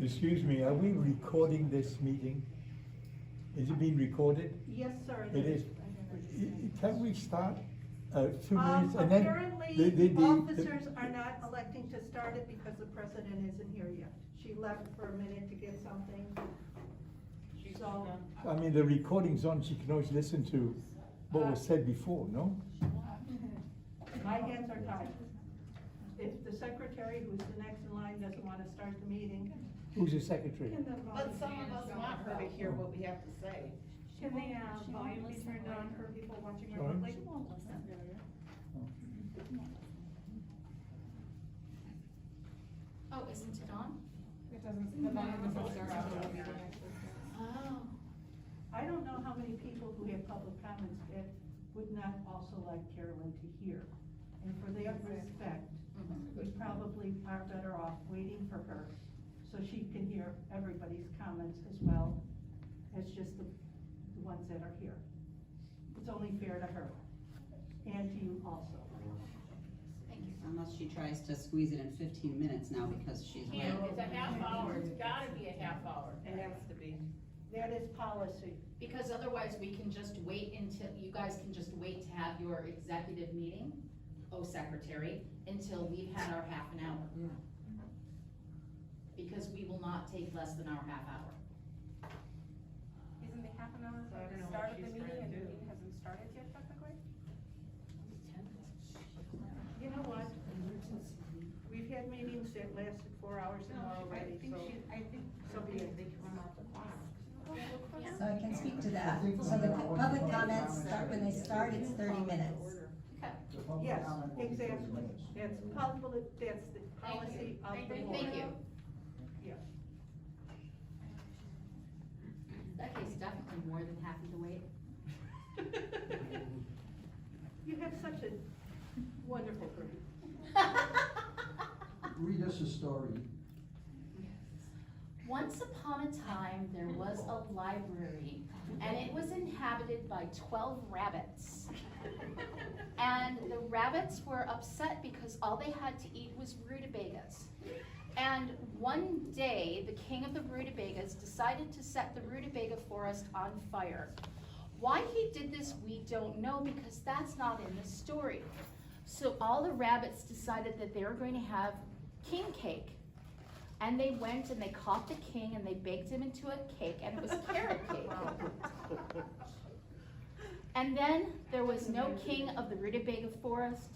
Excuse me, are we recording this meeting? Is it being recorded? Yes, sir. It is. Can we start 2 minutes and then? Apparently, officers are not electing to start it because the president isn't here yet. She left for a minute to get something. So, I mean, the recording's on, she can always listen to what was said before, no? my hands are tied. If the secretary, who's the next in line, doesn't want to start the meeting. Who's the secretary? But some of us want her to hear what we have to say. Can the volume be turned on for people watching Sorry? remotely? Oh, isn't it on? It doesn't, the volume doesn't start out the meeting actually. Oh. I don't know how many people who have public comments that would not also like Carolyn to hear. And for that respect, we probably are better off waiting for her so she can hear everybody's comments as well as just the ones that are here. It's only fair to her and to you also. Thank you. Unless she tries to squeeze it in 15 minutes now because she's late. It's a half hour, it's gotta be a half hour. It has to be. That is policy. Because otherwise we can just wait until, you guys can just wait to have your executive meeting, secretary, until we've had our half an hour. Because we will not take less than our half hour. Isn't the half an hour So I for don't the know start what of the she's meeting trying and to the do. meeting hasn't started yet technically? You know what? We've had meetings that lasted 4 hours and more already, so. So be it. So I can speak to that. So the public comments start when they start, it's 30 minutes. Okay. Yes, exactly. That's public, that's the policy of the board. Thank you. Yeah. In that case, definitely more than happy to wait. You have such a wonderful group. Read us a story. Once upon a time, there was a library, and it was inhabited by 12 rabbits. And the rabbits were upset because all they had to eat was rutabagas. And one day, the king of the rutabagas decided to set the rutabaga forest on fire. Why he did this, we don't know, because that's not in the story. So all the rabbits decided that they were going to have king cake. And they went and they caught the king and they baked him into a cake, and it was carrot cake. And then there was no king of the rutabaga forest.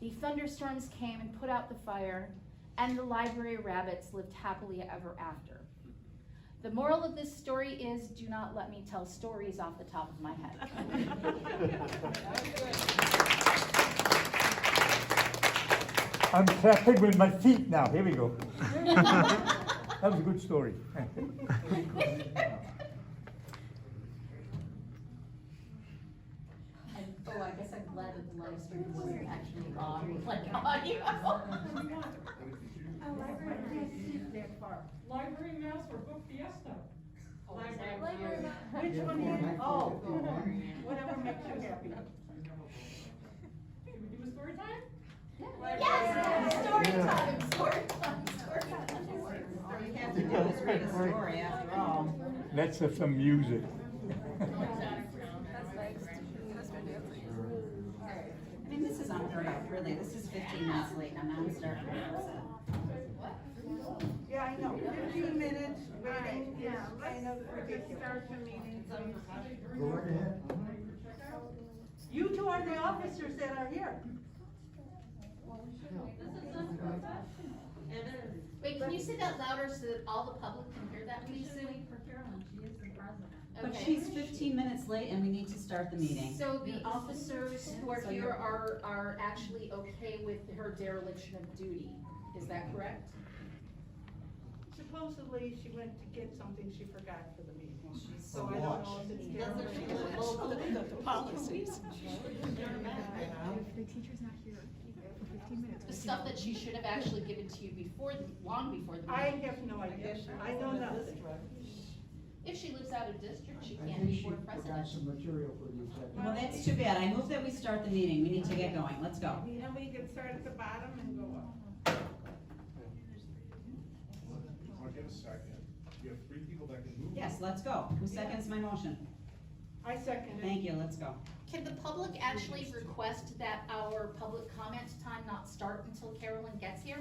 The thunderstorms came and put out the fire, and the library rabbits lived happily ever after. The moral of this story is, do not let me tell stories off the top of my head. I'm clapping with my feet now, here we go. That was a good story. And, I guess I'm glad that the live stream wasn't actually on, like audio. That far. Library mass or book fiesta? Which one is it? Oh, whatever makes you happy. Can we do a story time? Yes, story time, story time, story time. All you have to do is read a story after all. Let's have some music. I mean, this is unheard of, really. This is 15 minutes late and I'm starting to upset. Yeah, I know, 15 minutes waiting is kind of ridiculous. Start the meeting. Go right ahead. You two are the officers that are here. Wait, can you say that louder so that all the public can hear that, please? But Okay. she's 15 minutes late and we need to start the meeting. So the officers who are So here you're- are actually okay with her dereliction of duty, is that correct? Supposedly, she went to get something she forgot for the meeting. So a I don't watch. know if it's The policies. The teacher's not here for 15 minutes. The stuff that she should have actually given to you before, long before the I meeting. have no idea. I know nothing. If she lives out of district, she I can't think be she board forgot president. some material for the executive. Well, that's too bad. I move that we start the meeting. We need to get going. Let's go. You know, we can start at the bottom and go up. get a second. You have 3 people that can move. Yes, let's go. Who seconds my motion? I second it. Thank you, let's go. Can the public actually request that our public comment time not start until Carolyn gets here?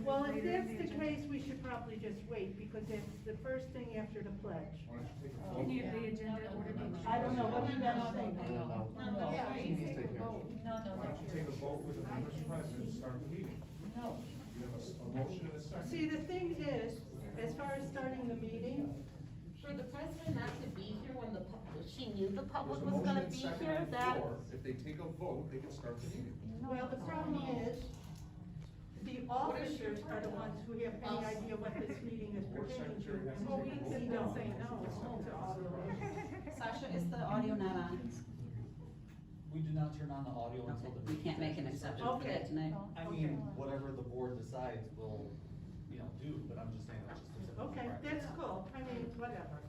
Well, if that's the case, we should probably just wait, because it's the first thing after the pledge. Why don't you take a vote? Can you have the agenda ordered? I don't know, what do you guys think? Yeah, you take a vote. Why don't you take a vote with the members present and start the meeting? No. You have a motion and a second. See, the thing is, as far as starting the meeting, For the president not to be here when she knew the public There's a was gonna motion be and second here, on the that. floor. If they take a vote, they can start the meeting. well, the problem is, the officers are the ones who have any idea what this meeting is Board pertaining to. secretary has to Well, take a we vote. don't say no to audio. Sasha, is the audio not on? We do not turn on the audio until the. We can't make an exception for Okay. that tonight. I mean, whatever the board decides will, do, but I'm just saying that's just a typical Okay, practice. that's cool, I mean, whatever.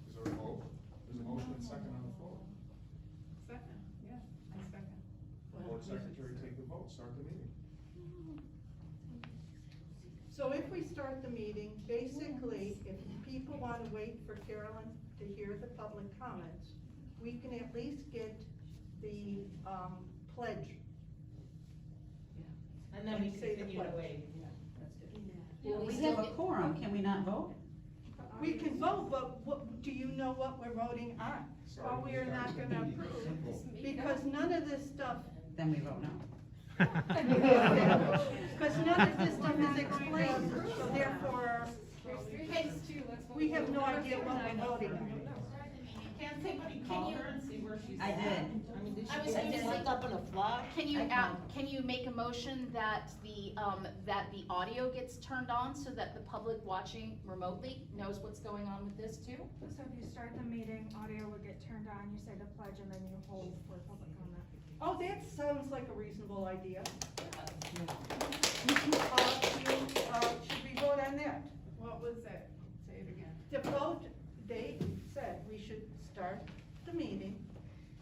Is there a vote? There's a motion and second on the floor. Second, yeah, I second. Board secretary, take the vote, start the meeting. So if we start the meeting, basically, if people wanna wait for Carolyn to hear the public comments, we can at least get the, pledge. And then we And say the continue to pledge. wait. We have a quorum, can we not vote? We can vote, but what, do you know what we're voting on? Start- we are not start gonna the meeting. approve. Simple. Because none of this stuff, Then we vote no. because none of this stuff is explained, so therefore, we have no idea what we're voting on. Can't somebody call her and see where she's I at? did. I mean, did I was she gonna get say- swept up in a flood? Can you make a motion that the audio gets turned on so that the public watching remotely knows what's going on with this too? So if you start the meeting, audio would get turned on, you say the pledge, and then you hold for public comment. Oh, that sounds like a reasonable idea. Should we vote on that? What was that? Say it again. The vote, they said we should start the meeting,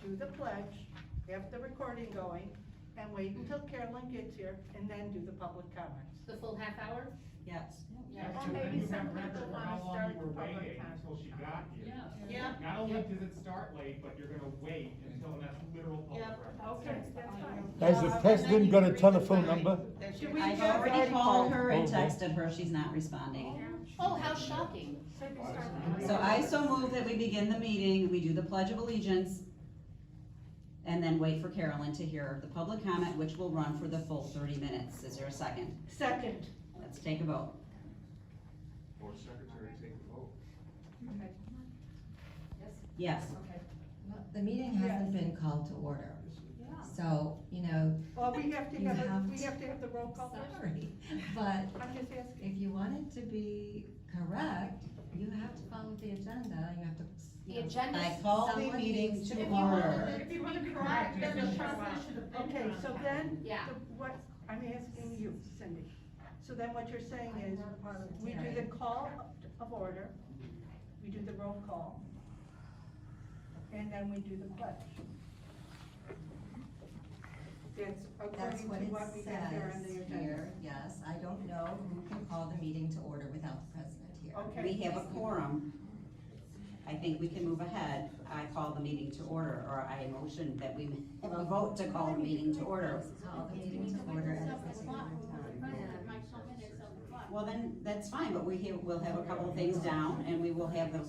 do the pledge, have the recording going, and wait until Carolyn gets here, and then do the public comments. The full half hour? Yes. Or maybe some people wanna start the public comment. Until she got here. Yeah. Not only does it start late, but you're gonna wait until that's literal public Yep. record. Okay, that's fine. Has the president got a telephone number? Should we I've just- already called her and Okay. texted her, she's not responding. Oh, how shocking. So if you start the meeting. So I so move that we begin the meeting, we do the pledge of allegiance, and then wait for Carolyn to hear the public comment, which will run for the full 30 minutes. Is there a second? Second. Let's take a vote. Board secretary, take the vote. Yes. The meeting hasn't been called to order. So, Well, we have to You have, have we to- have to have the roll call first. sorry, but I'm just asking. if you want it to be correct, you have to follow the agenda, you have to. The agenda. I call the Someone meeting needs to to order. If you want to correct, then the Then the president should have. Okay, so then, Yeah. what, I'm asking you, Cindy. So then what you're saying is, we do the call of order, we do the roll call, and then we do the pledge. That's That's according what to it what we have here on the says agenda. here, yes. I don't know who can call the meeting to order without the president here. Okay. We have a quorum. I think we can move ahead. I call the meeting to order, or I motion that we have a vote to call the meeting to order. Call the meeting to order at this particular time. Well, Well, then, that's fine, but we'll have a couple of things down, and we will have the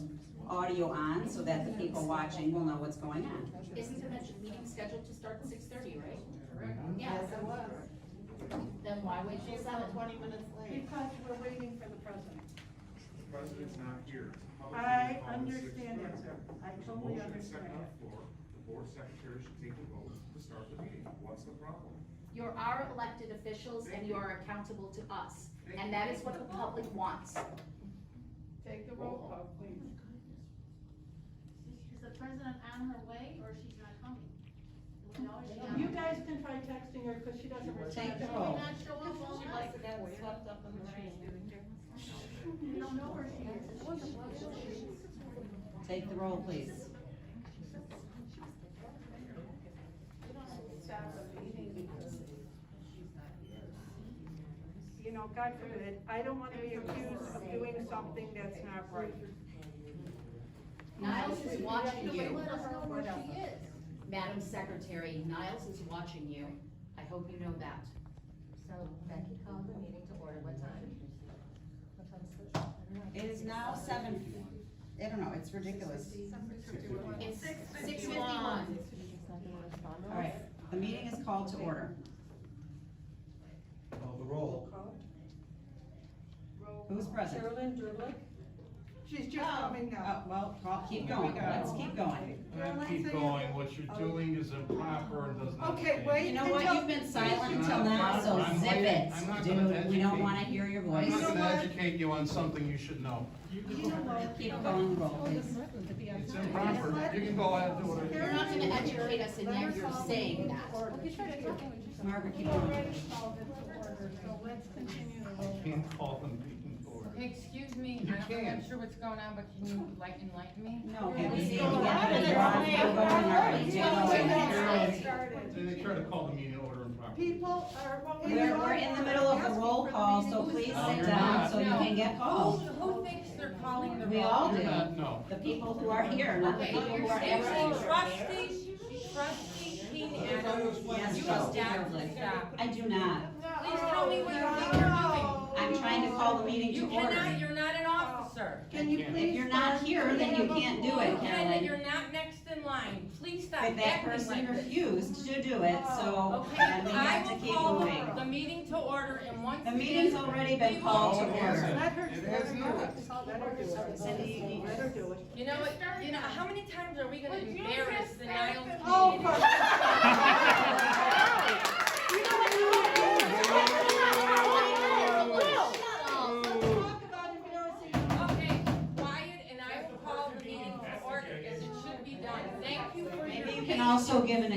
audio on, so that the people watching will know what's going on. isn't the meeting scheduled to start at 6:30, right? Yeah. Yes, it was. Then why wait till She's 7? 20 minutes late. Because we're waiting for the president. The president's not here. Public I meeting called at understand that, 6:30. sir. I There's a totally motion and second understand on that. the floor. The board secretary should take the vote to start the meeting. What's the problem? You're our elected officials and you are accountable to us. And that is what the public wants. Take the roll call, please. Is the president on her way or she's not coming? Do we know if she's on You her way? guys can try texting her, because she doesn't Take respond. the She roll. may not show up all She night. like got swept up in the rain. We don't know where she is. Take the roll, please. Stop the meeting because she's not here. know, God forbid, I don't wanna be accused of doing something that's not right. Niles is watching you. Let us know where she is. Madam Secretary, Niles is watching you. I hope you know that. So Becky called the meeting to order, what time? What time is it? I don't know. It is now 7, I don't know, it's ridiculous. It's 6:51. All right, the meeting is called to order. Call the roll. Who's present? Carolyn Drblik. She's just coming now. Well, keep going, let's keep going. Keep going, what you're doing is improper and does not. Okay, stand. wait. You know what, you've been silent until now, so I'm zip waiting. it, I'm not gonna dude, we don't educate. wanna hear your I'm voice. not gonna educate you on something you should know. Keep going, roll, please. It's improper, you can go ahead and do whatever. You're not gonna educate us and yet you're saying that. Margaret, keep We going. already called it to order, so let's continue the roll. Can't call them meeting to order. Excuse me, You I'm can. not sure what's going on, but can you enlighten me? No, have we seen you get it, you're on, you're going already, you're going. Then they try to call the meeting to order improper. People are. We're in the middle of the roll call, so please sit down so you can get called. Who thinks they're calling the We roll? all You're do. not, no. The people who are here, not the Okay, people who you're are saying absent. trustee King Adams. Yes, You trustee stop, Drblik. stop. I do not. Please tell me what you think you're doing. I'm trying to call the meeting You to cannot, order. you're not an officer. Can you If please? If you're not here, then you can't do it, Okay, Carolyn. you're not next in line. Please stop But that acting person like this. refused to do it, so Okay, then we I have to will keep call moving. the meeting to order and once The again. meeting's already been we called will- to No, it hasn't. order. Let her, It let has her do not. it. Let her do it. Cindy, let her do it. You know what, how many times are we gonna embarrass the Niles Oh, community? Okay, quiet, and I will call the meeting to order as it should be done. Thank you for your Maybe you patience. can also give an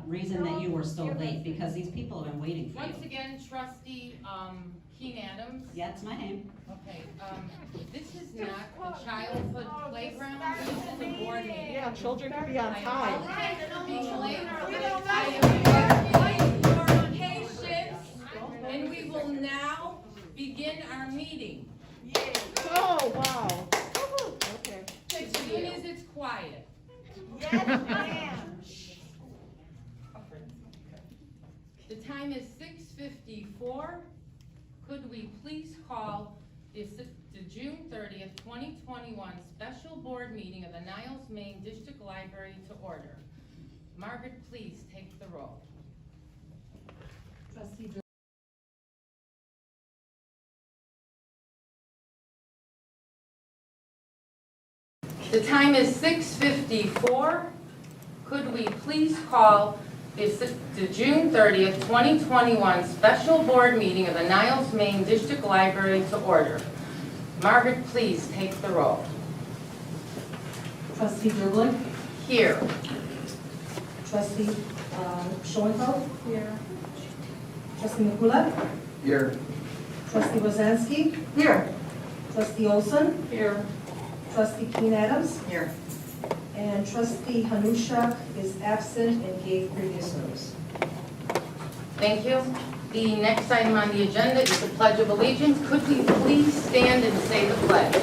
reason that you were so late, because these people have been waiting for you. Once again, trustee, Keen Adams. Yeah, it's my name. Okay, this is not a childhood playground, this is a board meeting. Yeah, children can be on I time. apologize for being late. I am asking your patience, and we will now begin our meeting. Oh, wow. Okay. As soon as it's quiet. Yes, ma'am. The time is 6:54. Could we please call the June 30th, 2021 special board meeting of the Niles Main District Library to order? Margaret, please take the roll. Trustee The time is 6:54. Could we please call the June 30th, 2021 special board meeting of the Niles Main District Library to order? Margaret, please take the roll. Trustee Drblik, Here. trustee Schoenfeldt. Here. Trustee Makula, Here. trustee Rosansky, Here. trustee Olson, Here. trustee Keen Adams, Here. and trustee Hanusiak is absent and gave previous notice. Thank you. The next item on the agenda is the Pledge of Allegiance. Could we please stand and say the pledge?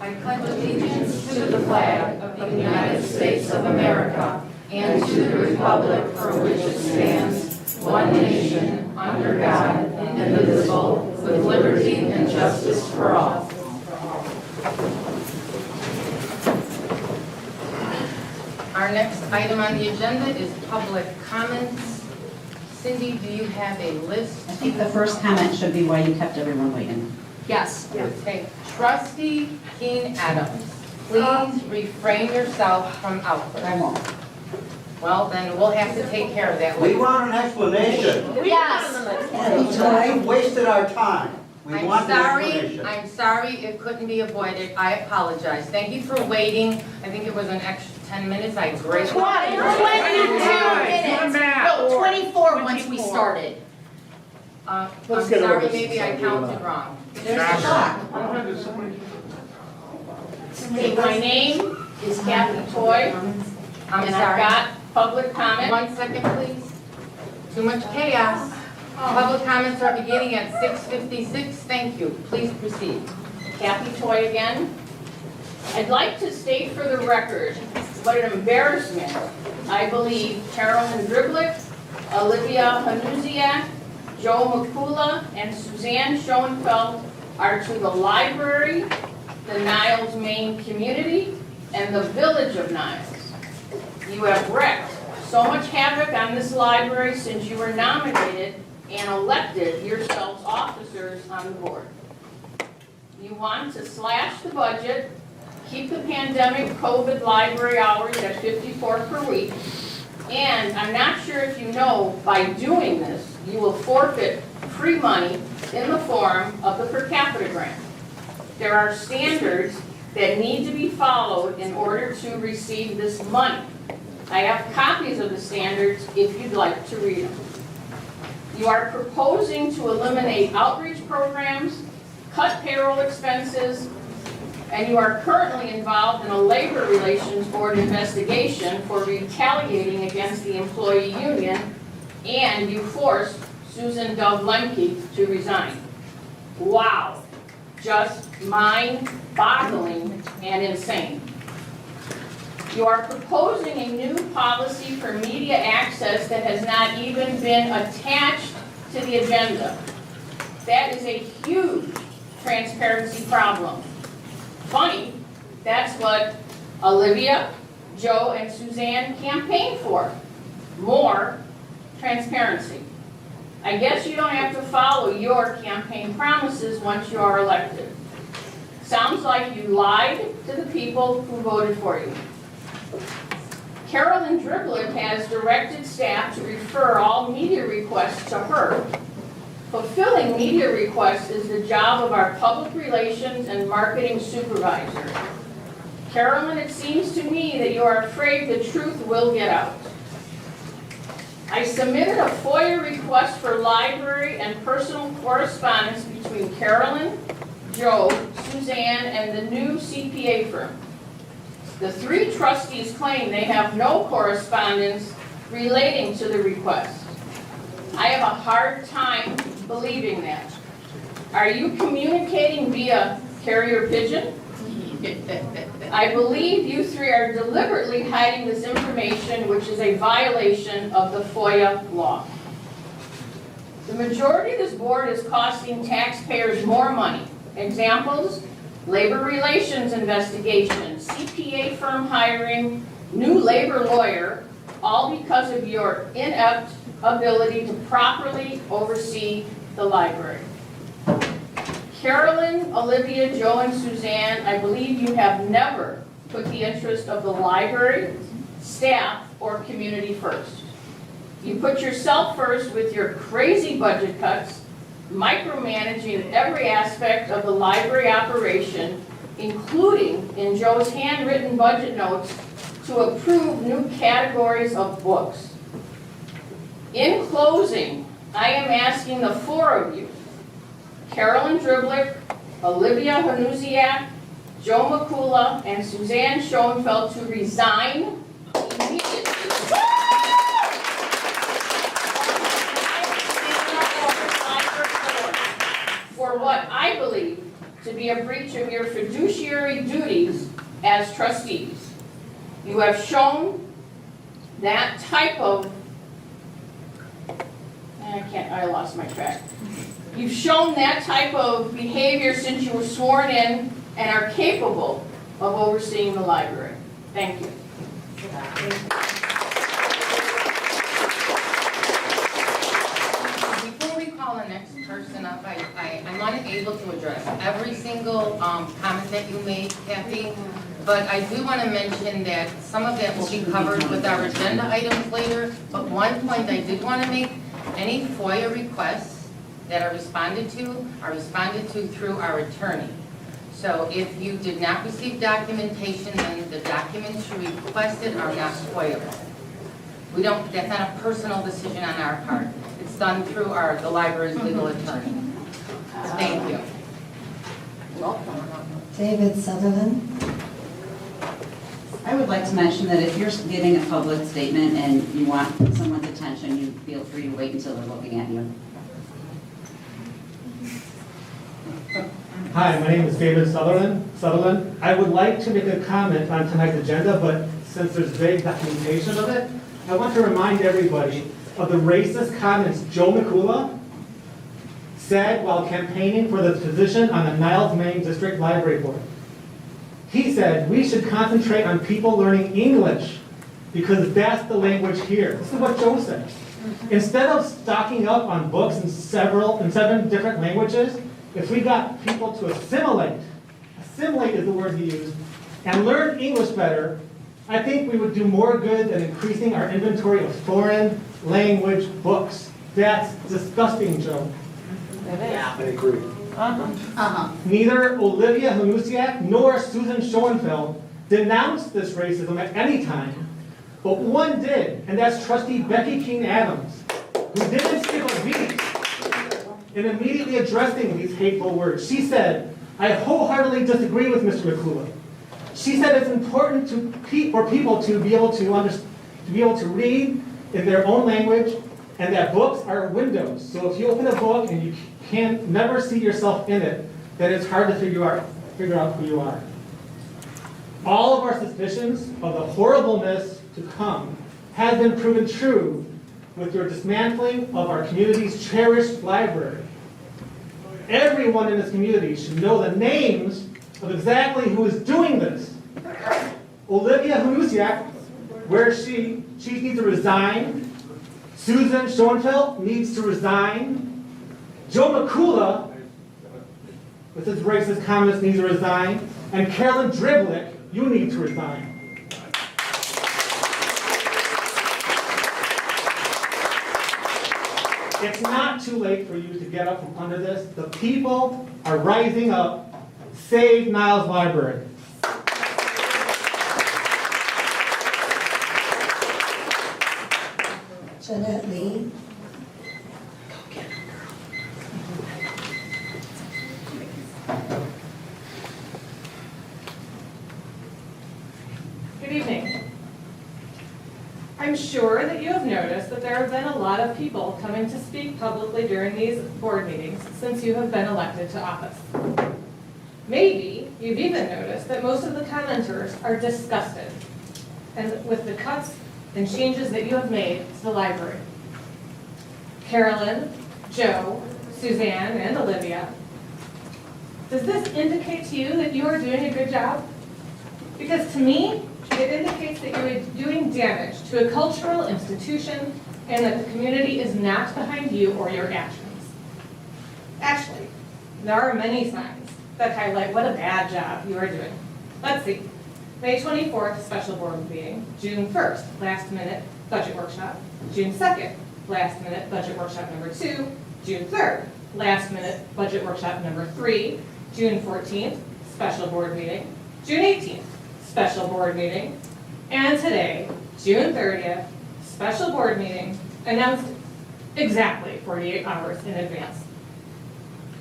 I pledge allegiance to the flag of the United States of America and to the republic for which it stands, one nation, under God, indivisible, with liberty and justice for all. Our next item on the agenda is public comments. Cindy, do you have a list? I think the first comment should be why you kept everyone waiting. Yes. Okay, trustee Keen Adams, please refrain yourself from outbursts. I won't. Well, then we'll have to take care of that. We want an explanation. Yes. We wasted our time. We I'm want an sorry, explanation. I'm sorry it couldn't be avoided. I apologize. Thank you for waiting. I think it was an extra 10 minutes. I greatly. 22 minutes. No, 24 once we started. I'm Let's get over sorry, this. maybe I counted wrong. There's a clock. Okay, my name is Kathy Toy. I'm And I've sorry. got Public comment. 1 second, please. Too much chaos. Public comments are beginning at 6:56. Thank you. Please proceed. Kathy Toy again. I'd like to state for the record what an embarrassment I believe Carolyn Drblik, Olivia Hanusiak, Joe Makula, and Suzanne Schoenfeldt are to the library, the Niles main community, and the village of Niles. You have wreaked so much havoc on this library since you were nominated and elected yourselves officers on the board. You want to slash the budget, keep the pandemic COVID library hours at 54 per week, and I'm not sure if you know, by doing this, you will forfeit free money in the form of the per capita grant. There are standards that need to be followed in order to receive this money. I have copies of the standards if you'd like to read them. You are proposing to eliminate outreach programs, cut payroll expenses, and you are currently involved in a labor relations board investigation for retaliating against the employee union, and you forced Susan Drblik to resign. Wow, just mind-boggling and insane. You are proposing a new policy for media access that has not even been attached to the agenda. That is a huge transparency problem. Funny, that's what Olivia, Joe, and Suzanne campaigned for. More transparency. I guess you don't have to follow your campaign promises once you are elected. Sounds like you lied to the people who voted for you. Carolyn Drblik has directed staff to refer all media requests to her. Fulfilling media requests is the job of our public relations and marketing supervisor. Carolyn, it seems to me that you are afraid the truth will get out. I submitted a FOIA request for library and personal correspondence between Carolyn, Joe, Suzanne, and the new CPA firm. The 3 trustees claim they have no correspondence relating to the request. I have a hard time believing that. Are you communicating via carrier pigeon? I believe you 3 are deliberately hiding this information, which is a violation of the FOIA law. The majority of this board is costing taxpayers more money. Examples: labor relations investigation, CPA firm hiring, new labor lawyer, all because of your inept ability to properly oversee the library. Carolyn, Olivia, Joe, and Suzanne, I believe you have never put the interest of the library, staff, or community first. You put yourself first with your crazy budget cuts, micromanaging every aspect of the library operation, including in Joe's handwritten budget notes to approve new categories of books. In closing, I am asking the 4 of you, Carolyn Drblik, Olivia Hanusiak, Joe Makula, and Suzanne Schoenfeldt to resign immediately. For what I believe to be a breach of your fiduciary duties as trustees. You have shown that type of, I lost my track. You've shown that type of behavior since you were sworn in and are capable of overseeing the library. Thank you. Before we call the next person up, I'm unable to address every single comment that you made, Kathy, but I do want to mention that some of that will be covered with our agenda items later. But one point I did want to make, any FOIA requests that are responded to through our attorney. So if you did not receive documentation, then the documents you requested are not FOIAable. That's not a personal decision on our part. It's done through the library's legal attorney. Thank you. David Sutherland. I would like to mention that if you're giving a public statement and you want someone's attention, you feel free to wait until they're looking at you. Hi, my name is David Sutherland. I would like to make a comment on tonight's agenda, but since there's vague documentation of it, I want to remind everybody of the racist comments Joe Makula said while campaigning for the position on the Niles, Maine District Library Board. He said we should concentrate on people learning English because that's the language here. This is what Joe said. Instead of stocking up on books in 7 different languages, if we got people to assimilate is the word he used, and learn English better, I think we would do more good than increasing our inventory of foreign language books. That's disgusting, Joe. Yeah, I agree. Neither Olivia Hanusiak nor Susan Schoenfeldt denounced this racism at any time, but one did, and that's Trustee Becky King Adams, who didn't skip a beat in immediately addressing these hateful words. She said, I wholeheartedly disagree with Mr. Makula. She said it's important for people to be able to read in their own language, and that books are windows. So if you open a book and you can never see yourself in it, then it's hard to figure out who you are. All of our suspicions of the horribleness to come has been proven true with your dismantling of our community's cherished library. Everyone in this community should know the names of exactly who is doing this. Olivia Hanusiak, where she needs to resign. Susan Schoenfeldt needs to resign. Joe Makula, with his racist comments, needs to resign. And Carolyn Drblik, you need to resign. It's not too late for you to get up from under this. The people are rising up. Save Niles Library. Jeanette Lee. Good evening. I'm sure that you have noticed that there have been a lot of people coming to speak publicly during these board meetings since you have been elected to office. Maybe you've even noticed that most of the commenters are disgusted and with the cuts and changes that you have made to the library. Carolyn, Joe, Suzanne, and Olivia, does this indicate to you that you are doing a good job? Because to me, it indicates that you are doing damage to a cultural institution and that the community is not behind you or your actions. Actually, there are many signs that highlight what a bad job you are doing. Let's see. May 24th, special board meeting. June 1st, last minute budget workshop. June 2nd, last minute budget workshop number 2. June 3rd, last minute budget workshop number 3. June 14th, special board meeting. June 18th, special board meeting. And today, June 30th, special board meeting announced exactly 48 hours in advance.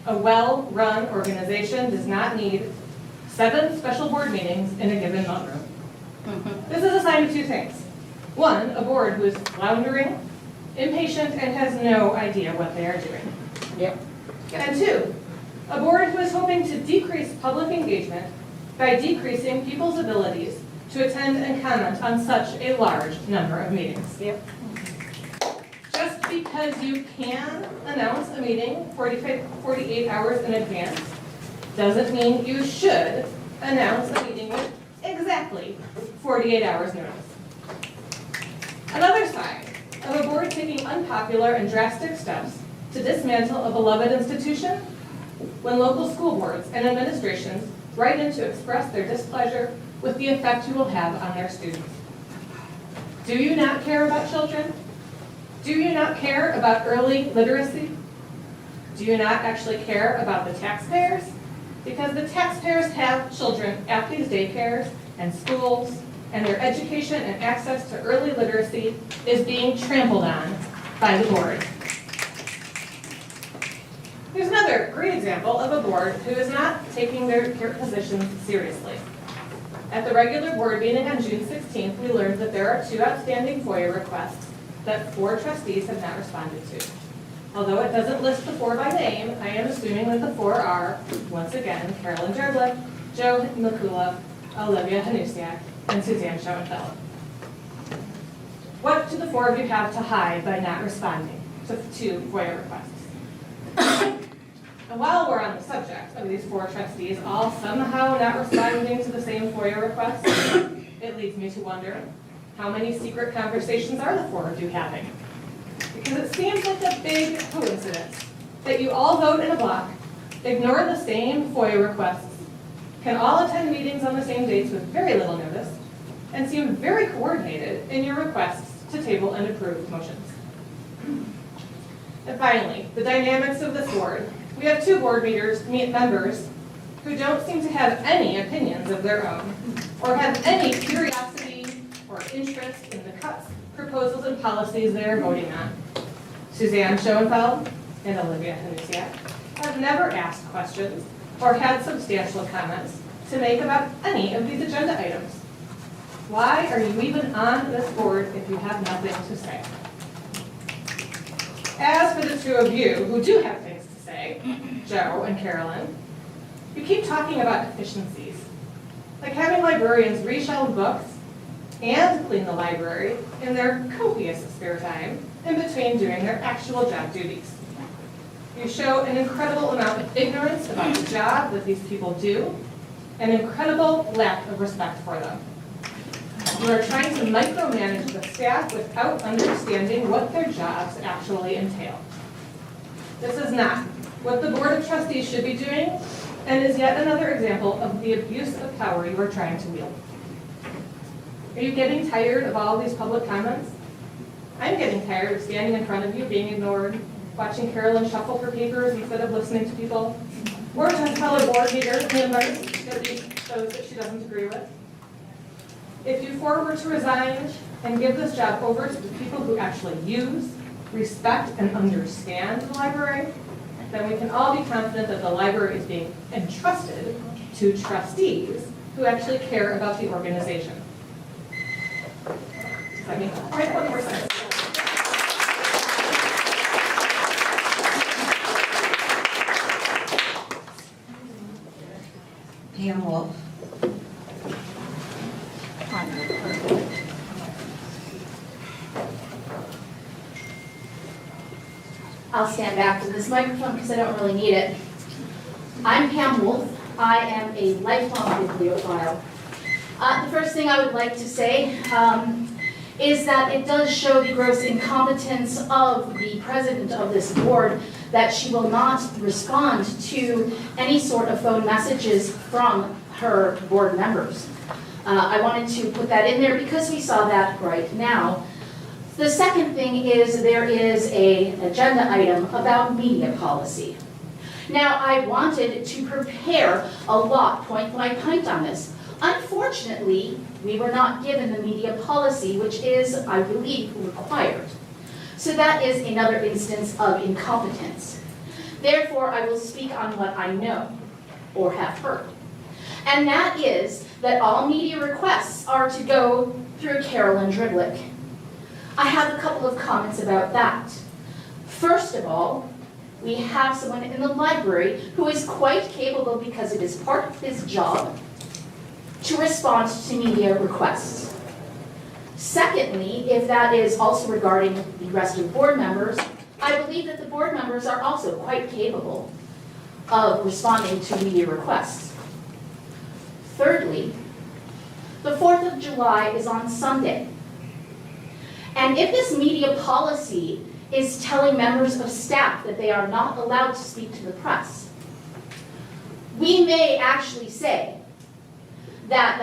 A well-run organization does not need 7 special board meetings in a given month. This is a sign of 2 things. 1, a board who is floundering, impatient, and has no idea what they are doing. Yep. And 2, a board who is hoping to decrease public engagement by decreasing people's abilities to attend and comment on such a large number of meetings. Yep. Just because you can announce a meeting 48 hours in advance doesn't mean you should announce a meeting with exactly 48 hours notice. Another sign of a board taking unpopular and drastic steps to dismantle a beloved institution when local school boards and administrations write in to express their displeasure with the effect you will have on their students. Do you not care about children? Do you not care about early literacy? Do you not actually care about the taxpayers? Because the taxpayers have children at these daycares and schools, and their education and access to early literacy is being trampled on by the board. Here's another great example of a board who is not taking their positions seriously. At the regular board meeting on June 16th, we learned that there are 2 outstanding FOIA requests that 4 trustees have not responded to. Although it doesn't list the 4 by name, I am assuming that the 4 are, once again, Carolyn Drblik, Joe Makula, Olivia Hanusiak, and Suzanne Schoenfeldt. What do the 4 of you have to hide by not responding to 2 FOIA requests? And while we're on the subject of these 4 trustees all somehow not responding to the same FOIA request, it leads me to wonder, how many secret conversations are the 4 of you having? Because it seems like a big coincidence that you all vote in a bloc, ignore the same FOIA requests, can all attend meetings on the same dates with very little notice, and seem very coordinated in your requests to table and approve motions. And finally, the dynamics of this board. We have 2 board members who don't seem to have any opinions of their own, or have any curiosity or interest in the cuts, proposals, and policies they are voting on. Suzanne Schoenfeldt and Olivia Hanusiak have never asked questions or had substantial comments to make about any of these agenda items. Why are you even on this board if you have nothing to say? As for the 2 of you who do have things to say, Joe and Carolyn, you keep talking about efficiencies, like having librarians reshelve books and clean the library in their copious spare time in between doing their actual job duties. You show an incredible amount of ignorance about the job that these people do, an incredible lack of respect for them. You are trying to micromanage the staff without understanding what their jobs actually entail. This is not what the Board of Trustees should be doing, and is yet another example of the abuse of power you are trying to wield. Are you getting tired of all these public comments? I'm getting tired of standing in front of you, being ignored, watching Carolyn shuffle her papers instead of listening to people, or to fellow board members those that she doesn't agree with. If you 4 were to resign and give this job over to the people who actually use, respect, and understand the library, then we can all be confident that the library is being entrusted to trustees who actually care about the organization. Let me write 1 more sentence. Pam Wolf. I'll stand back to this microphone because I don't really need it. I'm Pam Wolf. I am a lifelong bibliophile. The first thing I would like to say is that it does show the gross incompetence of the president of this board that she will not respond to any sort of phone messages from her board members. I wanted to put that in there because we saw that right now. The second thing is there is an agenda item about media policy. Now, I wanted to prepare a lot point by point on this. Unfortunately, we were not given the media policy, which is, I believe, required. So that is another instance of incompetence. Therefore, I will speak on what I know or have heard. And that is that all media requests are to go through Carolyn Drblik. I have a couple of comments about that. First of all, we have someone in the library who is quite capable, because it is part of his job, to respond to media requests. Secondly, if that is also regarding the rest of the board members, I believe that the board members are also quite capable of responding to media requests. Thirdly, the 4th of July is on Sunday. And if this media policy is telling members of staff that they are not allowed to speak to the press, we may actually say that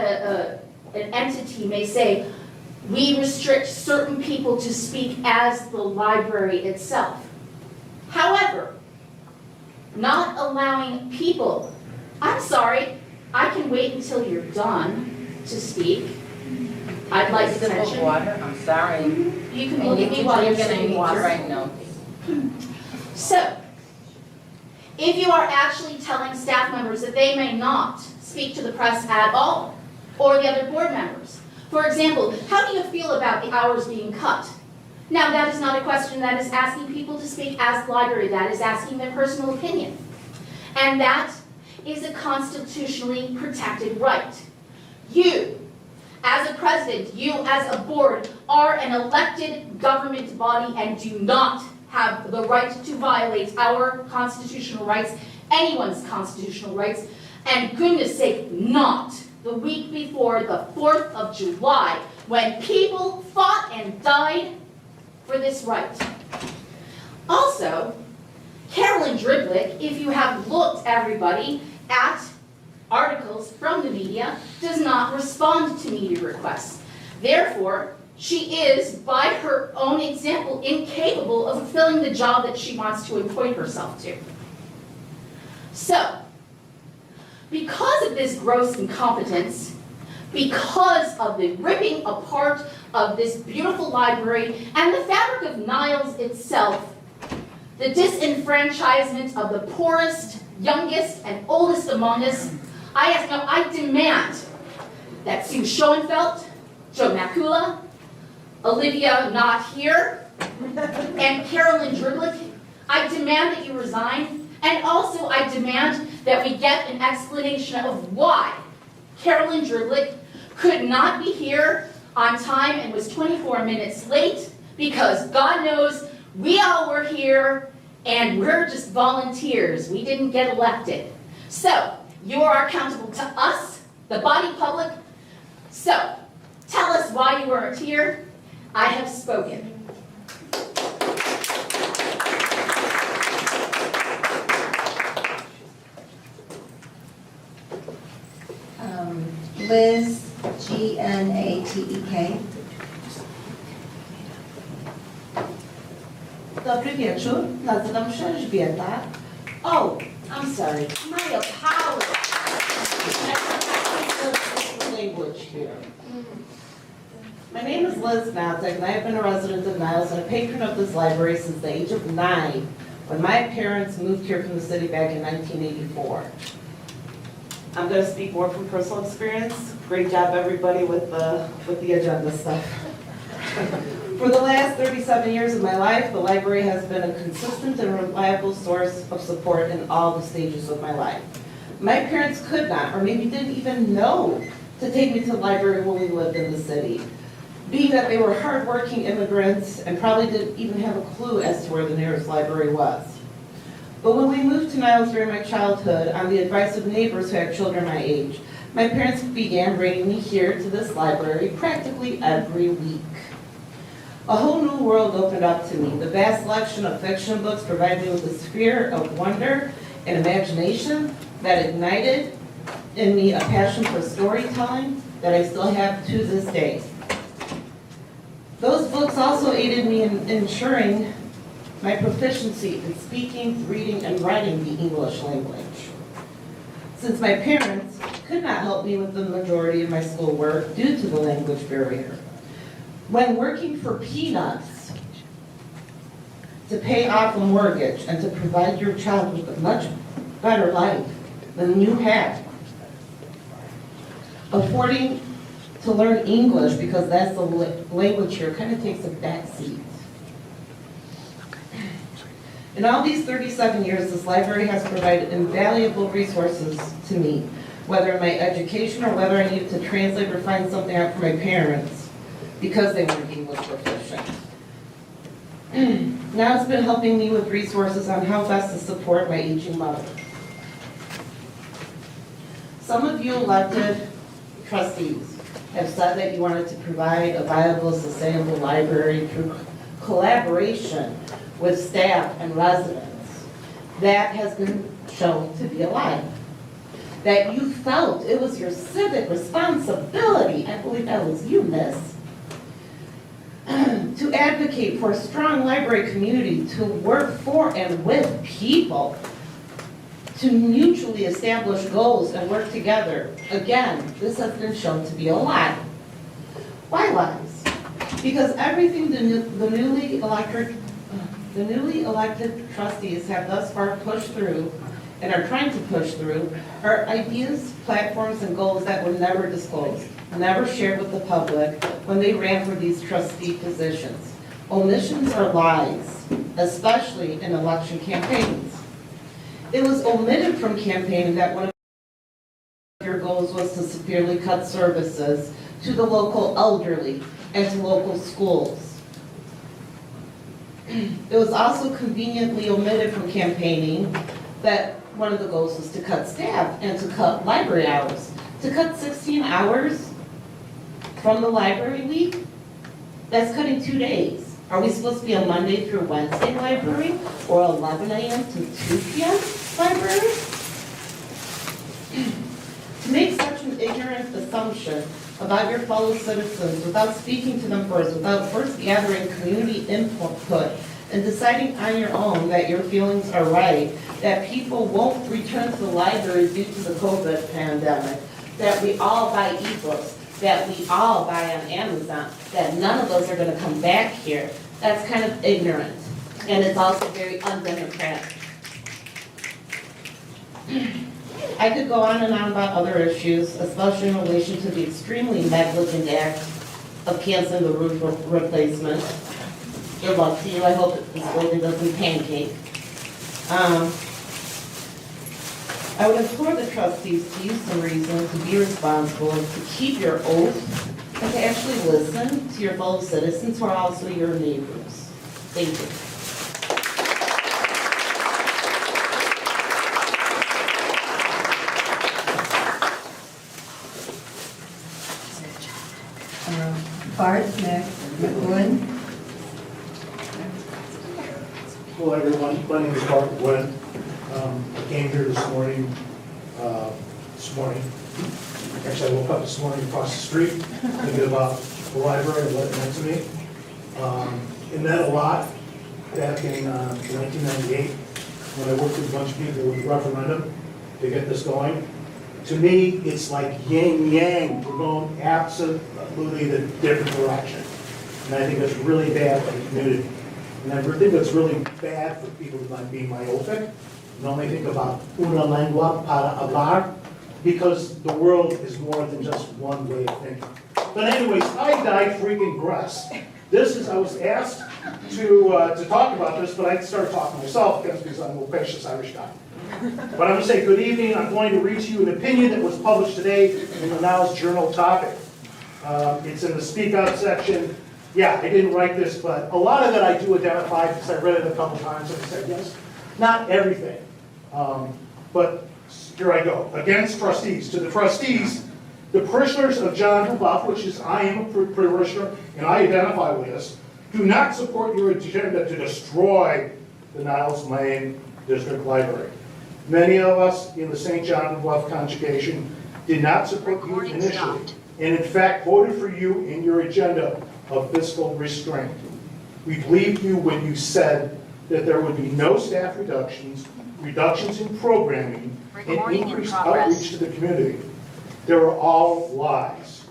an entity may say, we restrict certain people to speak as the library itself. However, not allowing people, I'm sorry, I can wait until you're done to speak. I'd like to mention. Water, I'm sorry. You can look at me while you're sipping water. Right now. So, if you are actually telling staff members that they may not speak to the press at all, or the other board members. For example, how do you feel about the hours being cut? Now, that is not a question that is asking people to speak as the library, that is asking their personal opinion. And that is a constitutionally protected right. You, as a president, you as a board, are an elected government body and do not have the right to violate our constitutional rights, anyone's constitutional rights, and goodness sake, not the week before the 4th of July, when people fought and died for this right. Also, Carolyn Drblik, if you have looked, everybody, at articles from the media, does not respond to media requests. Therefore, she is, by her own example, incapable of fulfilling the job that she wants to appoint herself to. So, because of this gross incompetence, because of the ripping apart of this beautiful library and the fabric of Niles itself, the disenfranchisement of the poorest, youngest, and oldest among us, I demand that Sue Schoenfeldt, Joe Makula, Olivia not here, and Carolyn Drblik, I demand that you resign, and also I demand that we get an explanation of why Carolyn Drblik could not be here on time and was 24 minutes late, because God knows we all were here and we're just volunteers. We didn't get elected. So, you are accountable to us, the body public. So, tell us why you weren't here. I have spoken. Liz, G-N-A-T-E-K. Dobry wieczór, nazywam się Elżbieta. Oh, I'm sorry, my apologies. I forgot the language here. My name is Liz Nazik, and I have been a resident of Niles and a patron of this library since the age of 9, when my parents moved here from the city back in 1984. I'm going to speak more from personal experience. Great job, everybody, with the agenda stuff. For the last 37 years of my life, the library has been a consistent and reliable source of support in all the stages of my life. My parents could not, or maybe didn't even know, to take me to the library when we lived in the city, being that they were hardworking immigrants and probably didn't even have a clue as to where the nearest library was. But when we moved to Niles during my childhood, on the advice of neighbors who had children my age, my parents began bringing me here to this library practically every week. A whole new world opened up to me. The vast selection of fiction books provided me with a sphere of wonder and imagination that ignited in me a passion for storytelling that I still have to this day. Those books also aided me in ensuring my proficiency in speaking, reading, and writing the English language. Since my parents could not help me with the majority of my schoolwork due to the language barrier, when working for peanuts to pay off a mortgage and to provide your child with a much better life than you had, affording to learn English because that's the language here kind of takes a back seat. In all these 37 years, this library has provided invaluable resources to me, whether in my education or whether I needed to translate or find something out for my parents because they weren't English proficient. Now it's been helping me with resources on how best to support my aging mother. Some of you elected trustees have said that you wanted to provide a viable, sustainable library through collaboration with staff and residents. That has been shown to be a lie. That you felt it was your civic responsibility, I believe that was you, miss, to advocate for a strong library community, to work for and with people, to mutually establish goals and work together. Again, this has been shown to be a lie. Why lies? Because everything the newly elected trustees have thus far pushed through and are trying to push through are ideas, platforms, and goals that were never disclosed, never shared with the public when they ran for these trustee positions. Omissions are lies, especially in election campaigns. It was omitted from campaigning that one of your goals was to severely cut services to the local elderly and to local schools. It was also conveniently omitted from campaigning that one of the goals was to cut staff and to cut library hours. To cut 16 hours from the library week, that's cutting 2 days. Are we supposed to be a Monday through Wednesday library or 11 a.m. to 2 p.m. library? To make such an ignorant assumption about your fellow citizens without speaking to them first, without first gathering community input and deciding on your own that your feelings are right, that people won't return to the library due to the COVID pandemic, that we all buy ebooks, that we all buy on Amazon, that none of us are going to come back here, that's kind of ignorant. And it's also very undemocratic. I could go on and on about other issues, especially in relation to the extremely negligent act of canceling the roof replacement. Good luck to you. I hope this building doesn't pancake. I would implore the trustees to use some reason to be responsible, to keep your oath, and to actually listen to your fellow citizens who are also your neighbors. Thank you. Bart, next. McGowan. Hello, everyone. My name is Bart McGowan. I came here this morning. Actually, I woke up this morning across the street thinking about the library and what it meant to me. It meant a lot back in 1998 when I worked with a bunch of people with the referendum to get this going. To me, it's like yin-yang. We're going absolutely the different direction. And I think it's really bad for the community. And I think it's really bad for people who might be myopic and only think about una lengua para hablar, because the world is more than just one way of thinking. But anyways, I digress. I was asked to talk about this, but I started talking myself because I'm a loquacious Irish guy. But I'm going to say good evening. I'm going to read to you an opinion that was published today in the Niles Journal topic. It's in the Speak Out section. Yeah, I didn't write this, but a lot of it I do identify because I read it a couple times and I said yes. Not everything. But here I go. Against trustees. To the trustees, the parishioners of John Drblik, which is I am a parishioner and I identify with this, do not support your agenda to destroy the Niles Main District Library. Many of us in the St. John Drblik congregation did not support you initially, and in fact voted for you in your agenda of fiscal restraint. We believed you when you said that there would be no staff reductions, reductions in programming, and increased outreach to the community. They were all lies.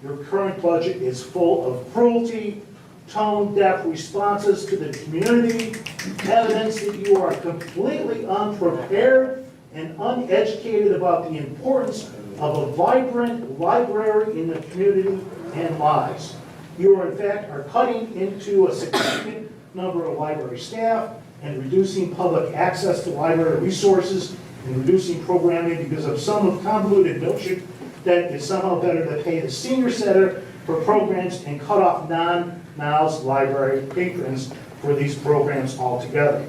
Your current budget is full of cruelty, tone-deaf responses to the community, evidence that you are completely unprepared and uneducated about the importance of a vibrant library in the community, and lies. You are in fact cutting into a significant number of library staff and reducing public access to library resources and reducing programming because of some convoluted notion that it's somehow better to pay the senior center for programs and cut off non-Niles library patrons for these programs altogether.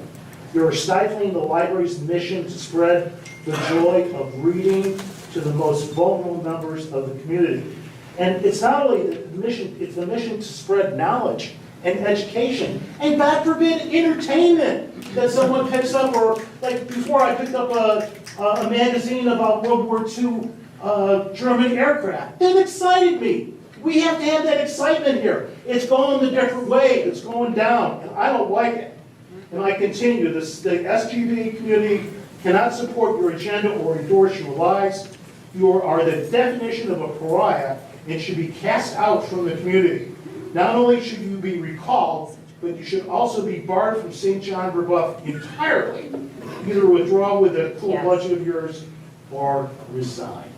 You're stifling the library's mission to spread the joy of reading to the most vulnerable members of the community. And it's not only the mission, it's the mission to spread knowledge and education, and God forbid, entertainment that someone picks up, or like before I picked up a magazine about World War II German aircraft. That excited me. We have to have that excitement here. It's going a different way. It's going down, and I don't like it. And I continue, the SGB community cannot support your agenda or endorse your lies. You are the definition of a pariah and should be cast out from the community. Not only should you be recalled, but you should also be barred from St. John Brebeuf entirely. Either withdraw with that full budget of yours or resign.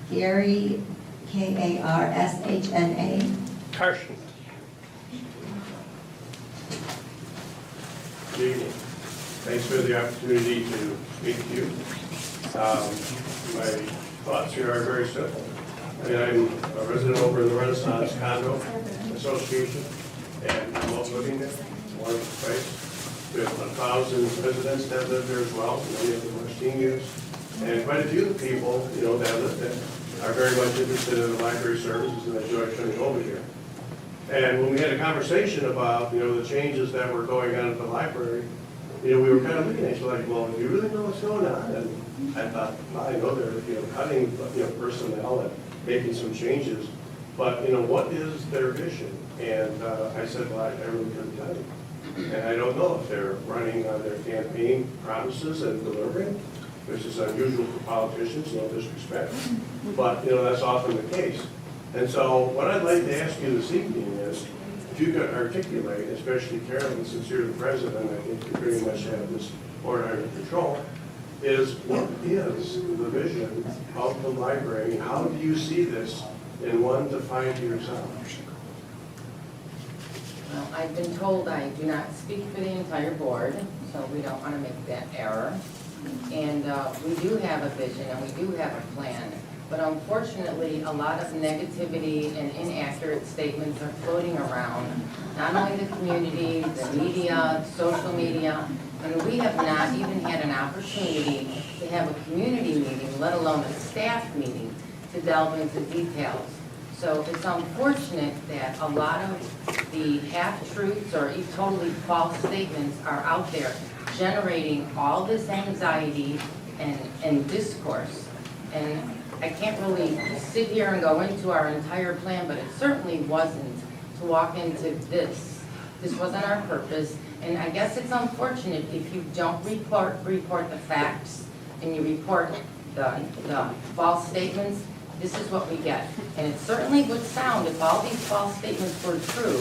Gary, K-A-R-S-H-N-A. Carson. Good evening. Thanks for the opportunity to speak to you. My thoughts here are very simple. I mean, I'm a resident over in the Renaissance Condo Association, and I love living there. It's a wonderful place. We have 1,000 residents that live there as well, many of them are seniors. And quite a few people, you know, that live there are very much interested in the library services and enjoy coming over here. And when we had a conversation about, you know, the changes that were going on at the library, you know, we were kind of looking at each other like, well, do you really know what's going on? And I thought, well, I know they're, you know, cutting, you know, personnel and making some changes, but, you know, what is their vision? And I said, well, I really couldn't tell you. And I don't know if they're running on their campaign promises and delivering, which is unusual for politicians, no disrespect, but, you know, that's often the case. And so what I'd like to ask you this evening is, if you could articulate, especially Carolyn, since you're the president, I think you pretty much have this board under control, is what is the vision of the library? How do you see this in 1 to 5 years out? Well, I've been told I do not speak for the entire board, so we don't want to make that error. And we do have a vision and we do have a plan. But unfortunately, a lot of negativity and inaccurate statements are floating around, not only the community, the media, social media, and we have not even had an opportunity to have a community meeting, let alone a staff meeting, to delve into details. So it's unfortunate that a lot of the half-truths or totally false statements are out there generating all this anxiety and discourse. And I can't really sit here and go into our entire plan, but it certainly wasn't to walk into this. This wasn't our purpose, and I guess it's unfortunate if you don't report the facts and you report the false statements. This is what we get, and it certainly would sound if all these false statements were true.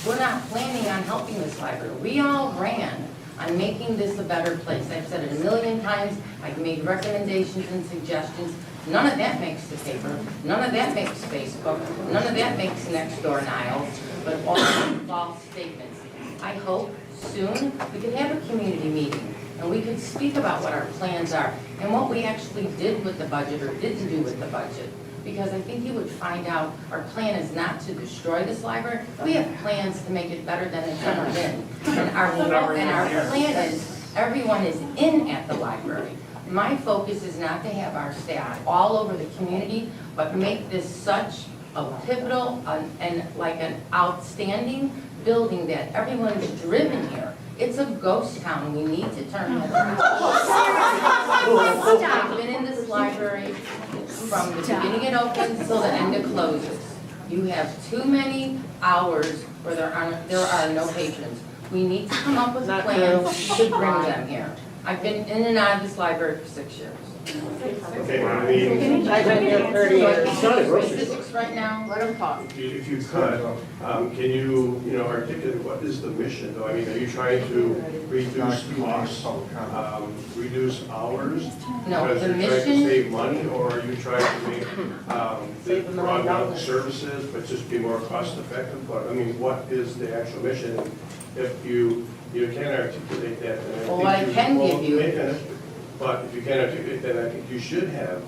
We're not planning on helping this library. We all ran on making this a better place. I've said it a million times. I've made recommendations and suggestions. None of that makes the paper. None of that makes Facebook. None of that makes Nextdoor Niles, but all false statements. I hope soon we could have a community meeting and we could speak about what our plans are and what we actually did with the budget or didn't do with the budget. Because I think you would find out our plan is not to destroy this library. We have plans to make it better than it's ever been. And our plan is everyone is in at the library. My focus is not to have our staff all over the community, but make this such a pivotal and like an outstanding building that everyone is driven here. It's a ghost town. We need to turn it around. I've been in this library from the beginning it opens till the end it closes. You have too many hours where there are no patrons. We need to come up with a plan to bring them here. I've been in and out of this library for 6 years. Okay, I mean, I've been here 30 years. It's not a grocery store. Statistics right now, let them talk. If you could, can you, articulate what is the mission though? I mean, are you trying to reduce costs, reduce hours? No, because the you're trying mission- to save money, or are you trying to make, broaden out the services, but just be more cost effective? But, I mean, what is the actual mission? If you can't articulate that, then I think Well, I can give you- wait a minute. But if you can't articulate that, I think you should have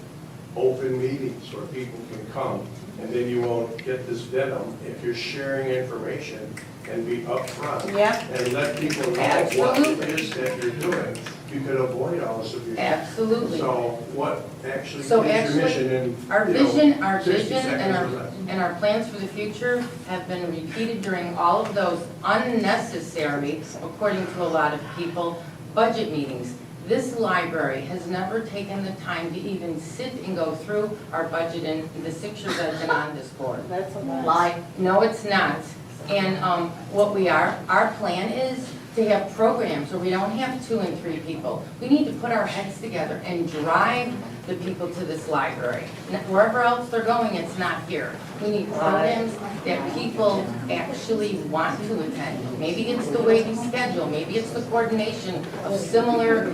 open meetings where people can come, and then you won't get this venom if you're sharing information and be upfront. Yep. And let people know Absolutely. what it is that you're doing. You could avoid all this if you. Absolutely. So what actually is So your actually, mission in, our vision 60 seconds or less? and our plans for the future have been repeated during all of those unnecessary, according to a lot of people, budget meetings. This library has never taken the time to even sit and go through our budget in the 6 years I've been on this board. That's a lot. Lie. No, it's not. And our plan is to have programs where we don't have 2 and 3 people. We need to put our heads together and drive the people to this library. Wherever else they're going, it's not here. We need programs that people actually want to attend. Maybe it's the way we schedule, maybe it's the coordination of similar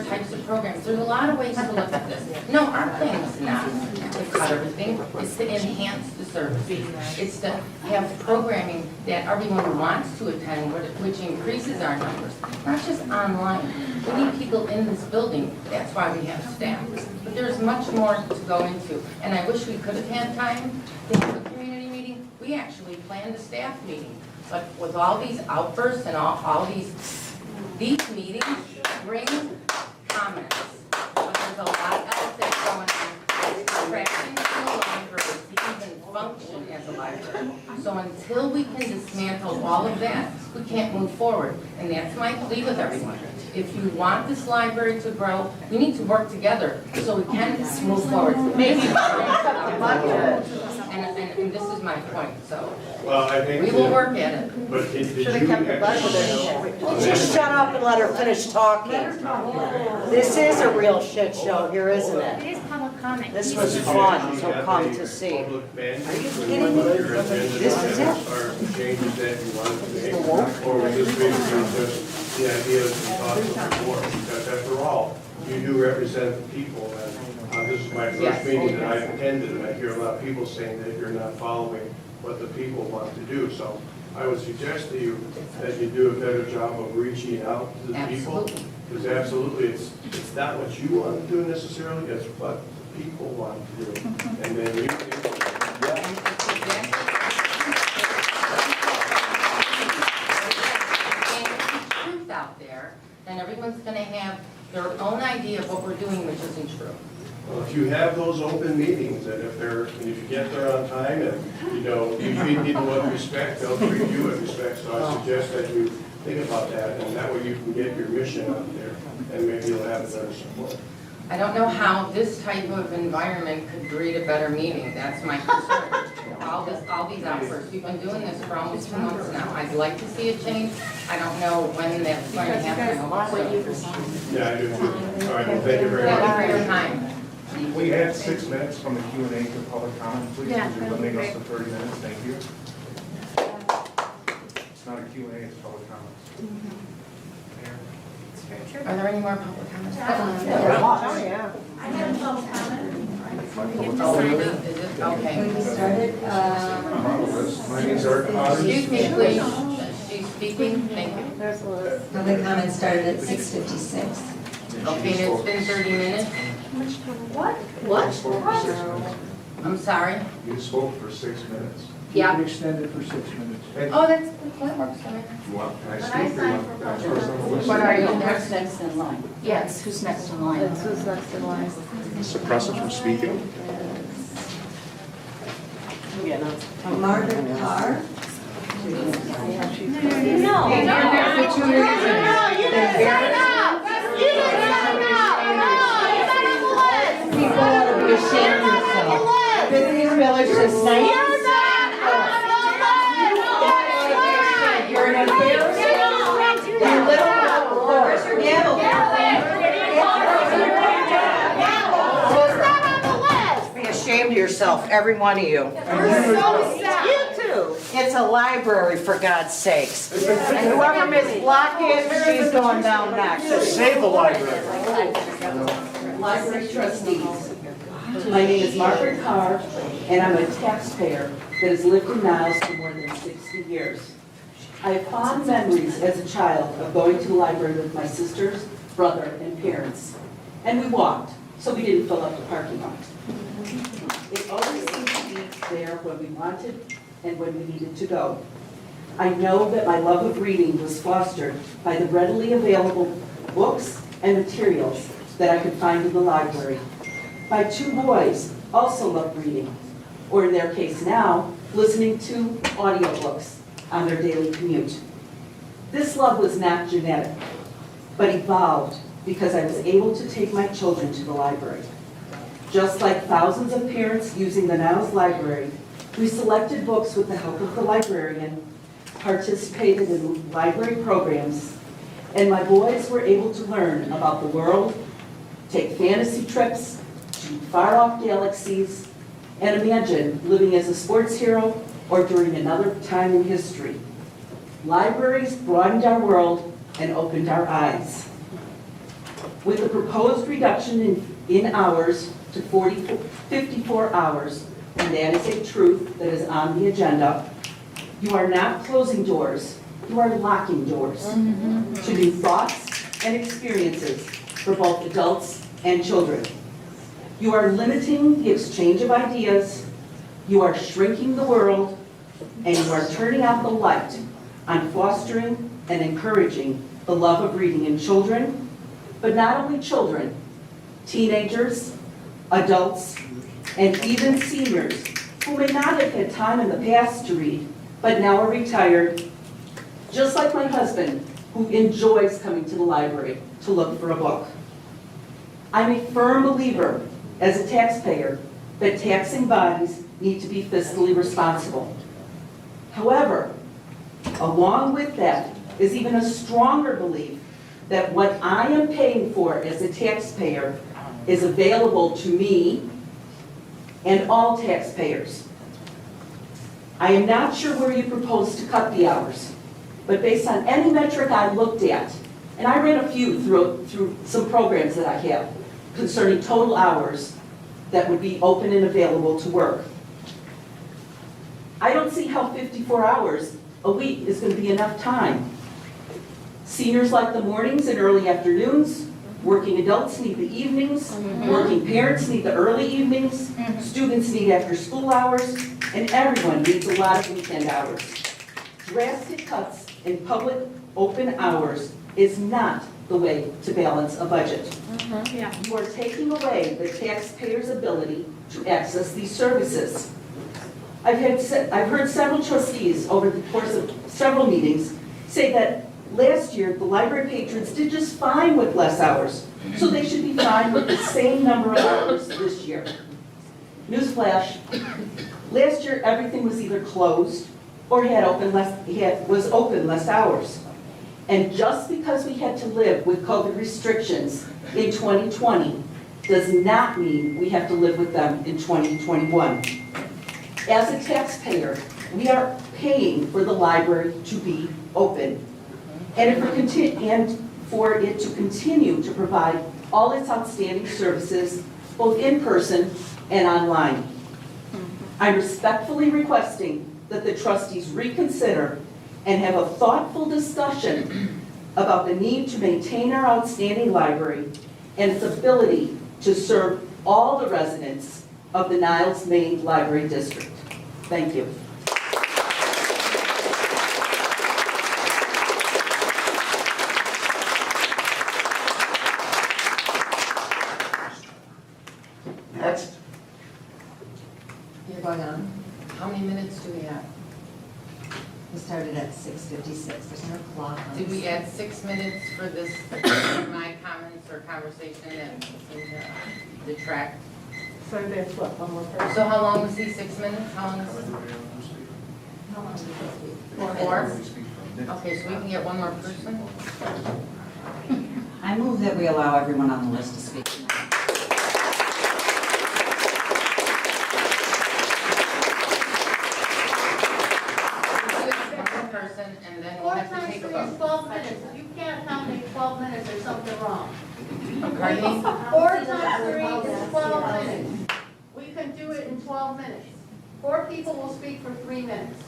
types of programs. There's a lot of ways to look at this. No, our plan is not to cut everything, it's to enhance the service. It's to have programming that everyone wants to attend, which increases our numbers, not just online. We need people in this building, that's why we have staff. But there's much more to go into, and I wish we could have had time to have a community meeting. We actually planned a staff meeting, but with all these outbursts and all these meetings bring comments. But there's a lot else that's going on. It's distracting to the library to even function as a library. So until we can dismantle all of that, we can't move forward. And that's my plea with everyone. If you want this library to grow, we need to work together so we can move forward. Maybe and this is my point, so Well, I think. we will work at it. But did you Should've kept the budget. Just shut up and let her finish talking. This is a real shit show here, isn't it? It is public comment. This was fun to come to see. Are you kidding me? This is it. Or changes that you wanted to make, or was this basically just the ideas and thoughts of the board? Because after all, you do represent the people, and this is my Yes. first meeting that I've attended, and I hear a lot of people saying that you're not following what the people want to do. So I would suggest to you that you do a better job of reaching out to the people. Absolutely. Because absolutely, it's not what you want to do necessarily, it's what the people want to do. And then you truth out there, then everyone's gonna have their own idea of what we're doing, which isn't true. Well, if you have those open meetings, and if you get there on time, and, you treat people with respect, they'll treat you with respect. So I suggest that you think about that, and that way you can get your mission out there, and maybe you'll have better support. I don't know how this type of environment could breed a better meeting, that's my concern. All these outbursts, we've been doing this for almost 2 months now. I'd like to see a change, I don't know when that's going to happen. Yeah, I do too. All right, well, thank you very Thank you much. for your time. We had 6 minutes from the Q&A to public comment, please, Yeah, because you're that'd be limiting us great. to 30 minutes, thank you. It's not a Q&A, it's public comment. Are there any more public comments? Oh, yeah. I have a public comment. Oh, is it? Okay. When we started, My name's Eric Excuse me, please. She's speaking, thank you. public comment started at 6:56. Okay, and it's been 30 minutes? What? What? I'm sorry? You spoke for 6 minutes. Yeah. You can extend it for 6 minutes. Oh, that works for me. You want, can I But speak? I or you signed want- for that's public first on the comment. list? What are you? Who's next in line? Yes. Who's next in line? Who's next in line? Suppress it from speaking? Margaret Carr. People ought to be ashamed of yourself. Been in your village since 19. You're an embarrassment. You little where's your gavel? Be ashamed of yourself, every one of you. You too. It's a library, for God's sakes. And whoever Miss Block is, she's going down next. Save the library. Library trustees. My name is Margaret Carr, and I'm a taxpayer that has lived in Niles for more than 60 years. I have fond memories as a child of going to the library with my sisters, brother, and parents. And we walked, so we didn't fill up the parking lot. It always seemed to be there when we wanted and when we needed to go. I know that my love of reading was fostered by the readily available books and materials that I could find in the library. My 2 boys also loved reading, or in their case now, listening to audiobooks on their daily commute. This love was not genetic, but evolved because I was able to take my children to the library. Just like thousands of parents using the Niles Library, we selected books with the help of the librarian participated in library programs, and my boys were able to learn about the world, take fantasy trips to far-off galaxies, and imagine living as a sports hero or during another time in history. Libraries broadened our world and opened our eyes. With the proposed reduction in hours to 54 hours, and that is a truth that is on the agenda, you are not closing doors, you are locking doors to new thoughts and experiences for both adults and children. You are limiting the exchange of ideas, you are shrinking the world, and you are turning out the light on fostering and encouraging the love of reading in children, but not only children, teenagers, adults, and even seniors who may not have had time in the past to read, but now are retired, just like my husband, who enjoys coming to the library to look for a book. I'm a firm believer, as a taxpayer, that taxing bodies need to be fiscally responsible. However, along with that is even a stronger belief that what I am paying for as a taxpayer is available to me and all taxpayers. I am not sure where you propose to cut the hours, but based on any metric I looked at, and I ran a few through some programs that I have concerning total hours that would be open and available to work. I don't see how 54 hours a week is going to be enough time. Seniors like the mornings and early afternoons, working adults need the evenings, working parents need the early evenings, students need after school hours, and everyone needs a lot of weekend hours. Drastic cuts in public open hours is not the way to balance a budget. You are taking away the taxpayer's ability to access these services. I've heard several trustees over the course of several meetings say that last year the library patrons did just fine with less hours, so they should be fine with the same number of hours this year. Newsflash, last year everything was either closed or was open less hours. And just because we had to live with COVID restrictions in 2020 does not mean we have to live with them in 2021. As a taxpayer, we are paying for the library to be open and for it to continue to provide all its outstanding services, both in person and online. I'm respectfully requesting that the trustees reconsider and have a thoughtful discussion about the need to maintain our outstanding library and its ability to serve all the residents of the Niles Main Library District. Thank you. Next. You're going on. How many minutes do we have? We started at 6:56. There's no clock on. Did we add 6 minutes for this, my comments or conversation that seemed to detract? So that's what, one more person? So how long was he, 6 minutes? How long was it? How long did this week? 4? Okay, so we can get one more person? I move that we allow everyone on the list to speak. Person, and then we'll have to take a vote. 12 minutes. If you can't accommodate 12 minutes, there's something wrong. Pardon me? 4 times 3 is 12 minutes. We can do it in 12 minutes. 4 people will speak for 3 minutes.